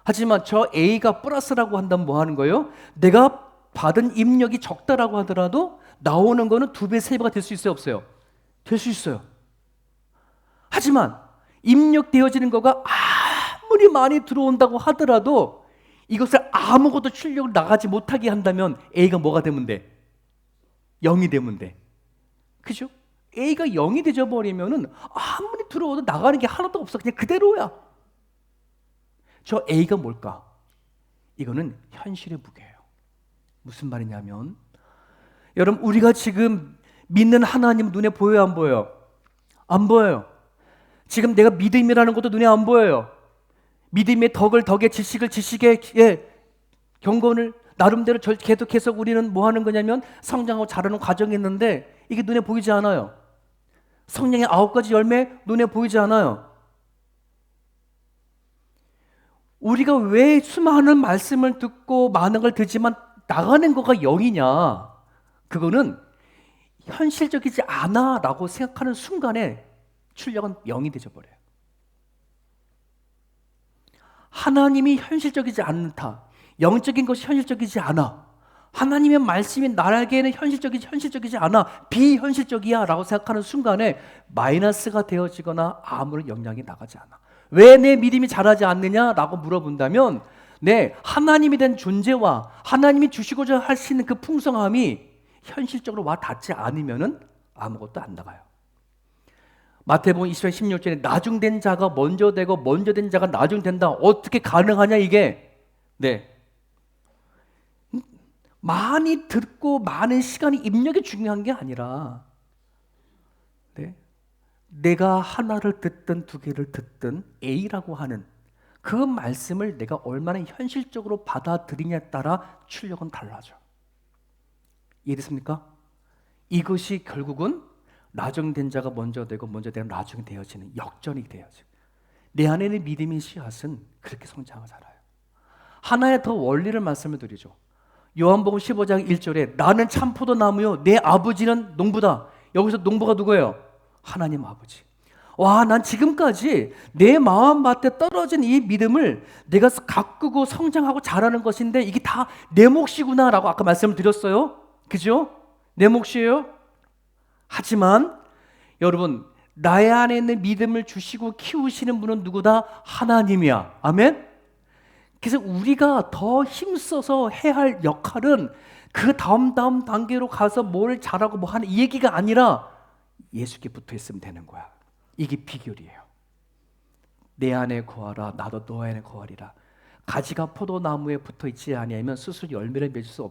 하지만 저 A가 플러스라고 한다면 뭐 하는 거예요? 내가 받은 입력이 적다라고 하더라도 나오는 거는 2배, 3배가 될 수 있어요? 없어요? 될 수 있어요. 하지만 입력되어지는 거가 아무리 많이 들어온다고 하더라도 이것을 아무것도 출력을 나가지 못하게 한다면 A가 뭐가 되면 돼? 0이 되면 돼. 그죠? A가 0이 되어버리면은 아무리 들어오도 나가는 게 하나도 없어. 그냥 그대로야. 저 A가 뭘까? 이거는 현실의 무게예요. 무슨 말이냐면 여러분, 우리가 지금 믿는 하나님 눈에 보여요, 안 보여요? 안 보여요. 지금 내가 믿음이라는 것도 눈에 안 보여요. 믿음의 덕의 지식의 경건을 나름대로 계속해서 우리는 뭐 하는 거냐면 성장하고 자라는 과정이 있는데 이게 눈에 보이지 않아요. 성령의 9가지 열매 눈에 보이지 않아요. 우리가 왜 수많은 말씀을 듣고 많은 걸 듣지만 나가는 거가 0이냐? 그거는 현실적이지 않아 라고 생각하는 순간에 출력은 0이 되어버려요. 하나님이 현실적이지 않다. 영적인 것이 현실적이지 않아. 하나님의 말씀이 나에게는 현실적이지 않아. 비현실적이야 라고 생각하는 순간에 마이너스가 되어지거나 아무런 영향이 나가지 않아. 왜 내 믿음이 자라지 않느냐 라고 물어본다면 하나님이 된 존재와 하나님이 주시고자 하시는 그 풍성함이 현실적으로 와 닿지 않으면 아무것도 안 나가요. 마태복음 20장 16절에 나중된 자가 먼저 되고 먼저 된 자가 나중된다. 어떻게 가능하냐 이게? 많이 듣고 많은 시간이 입력이 중요한 게 아니라 내가 하나를 듣든 2개를 듣든 A라고 하는 그 말씀을 내가 얼마나 현실적으로 받아들이냐에 따라 출력은 달라져. 이해됐습니까? 이것이 결국은 나중된 자가 먼저 되고 먼저 되는 나중에 되어지는 역전이 되어져. 내 안에 있는 믿음의 씨앗은 그렇게 성장을 자라요. 하나의 더 원리를 말씀을 드리죠. 요한복음 15장 1절에 나는 참 포도나무요 내 아버지는 농부다. 여기서 농부가 누구예요? 하나님 아버지. 와, 난 지금까지 내 마음밭에 떨어진 이 믿음을 내가 가꾸고 성장하고 자라는 것인데 이게 다 내 몫이구나 라고 아까 말씀을 드렸어요. 그죠? 내 몫이에요. 하지만 여러분, 나의 안에 있는 믿음을 주시고 키우시는 분은 누구다? 하나님이야. 아멘? 그래서 우리가 더 힘써서 해야 할 역할은 그 다음 단계로 가서 뭘 잘하고 뭐 하는 이 얘기가 아니라 예수께 붙어 있으면 되는 거야. 이게 비결이에요. 내 안에 거하라 나도 너 안에 거하리라. 가지가 포도나무에 붙어 있지 아니하면 스스로 열매를 맺을 수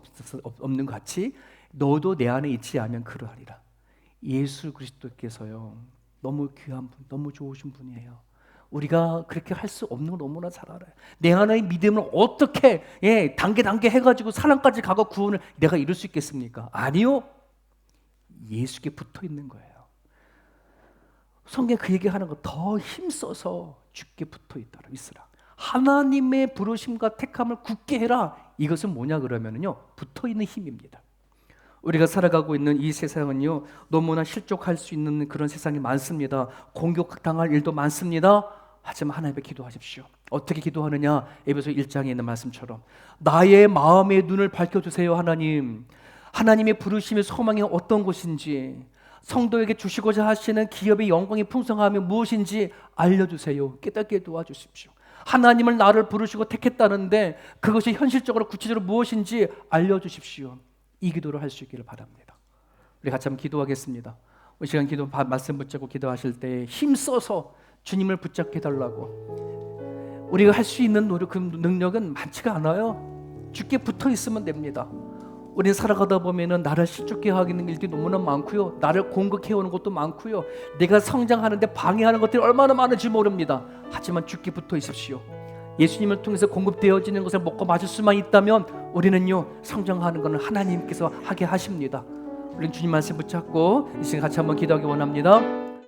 없는 것 같이 너도 내 안에 있지 않으면 그러하리라. 예수 그리스도께서요 너무 귀한 분, 너무 좋으신 분이에요. 우리가 그렇게 할 수 없는 걸 너무나 잘 알아요. 내 안의 믿음을 어떻게 단계 해가지고 사랑까지 가고 구원을 내가 이룰 수 있겠습니까? 아니요. 예수께 붙어 있는 거예요. 성경 그 얘기하는 거 더 힘써서 주께 붙어 있으라. 하나님의 부르심과 택함을 굳게 해라. 이것은 뭐냐 그러면요 붙어 있는 힘입니다. 우리가 살아가고 있는 이 세상은요 너무나 실족할 수 있는 그런 세상이 많습니다. 공격당할 일도 많습니다. 하지만 하나님께 기도하십시오. 어떻게 기도하느냐? 에베소 1장에 있는 말씀처럼 나의 마음의 눈을 밝혀주세요. 하나님, 하나님의 부르심의 소망이 어떤 것인지, 성도에게 주시고자 하시는 기업의 영광의 풍성함이 무엇인지 알려주세요. 깨닫게 도와주십시오. 하나님을 나를 부르시고 택했다는데 그것이 현실적으로 구체적으로 무엇인지 알려주십시오. 이 기도를 할 수 있기를 바랍니다. 우리 같이 한번 기도하겠습니다. 이 시간 기도 말씀 붙잡고 기도하실 때 힘써서 주님을 붙잡게 해달라고. 우리가 할 수 있는 노력, 그 능력은 많지가 않아요. 주께 붙어 있으면 됩니다. 우리 살아가다 보면은 나를 실족해 하는 일들이 너무나 많고요. 나를 공격해오는 것도 많고요. 내가 성장하는데 방해하는 것들이 얼마나 많은지 모릅니다. 하지만 주께 붙어 있으십시오. 예수님을 통해서 공급되어지는 것을 먹고 마실 수만 있다면 우리는요 성장하는 것은 하나님께서 하게 하십니다. 우리 주님 말씀 붙잡고 이 시간 같이 한번 기도하기 원합니다.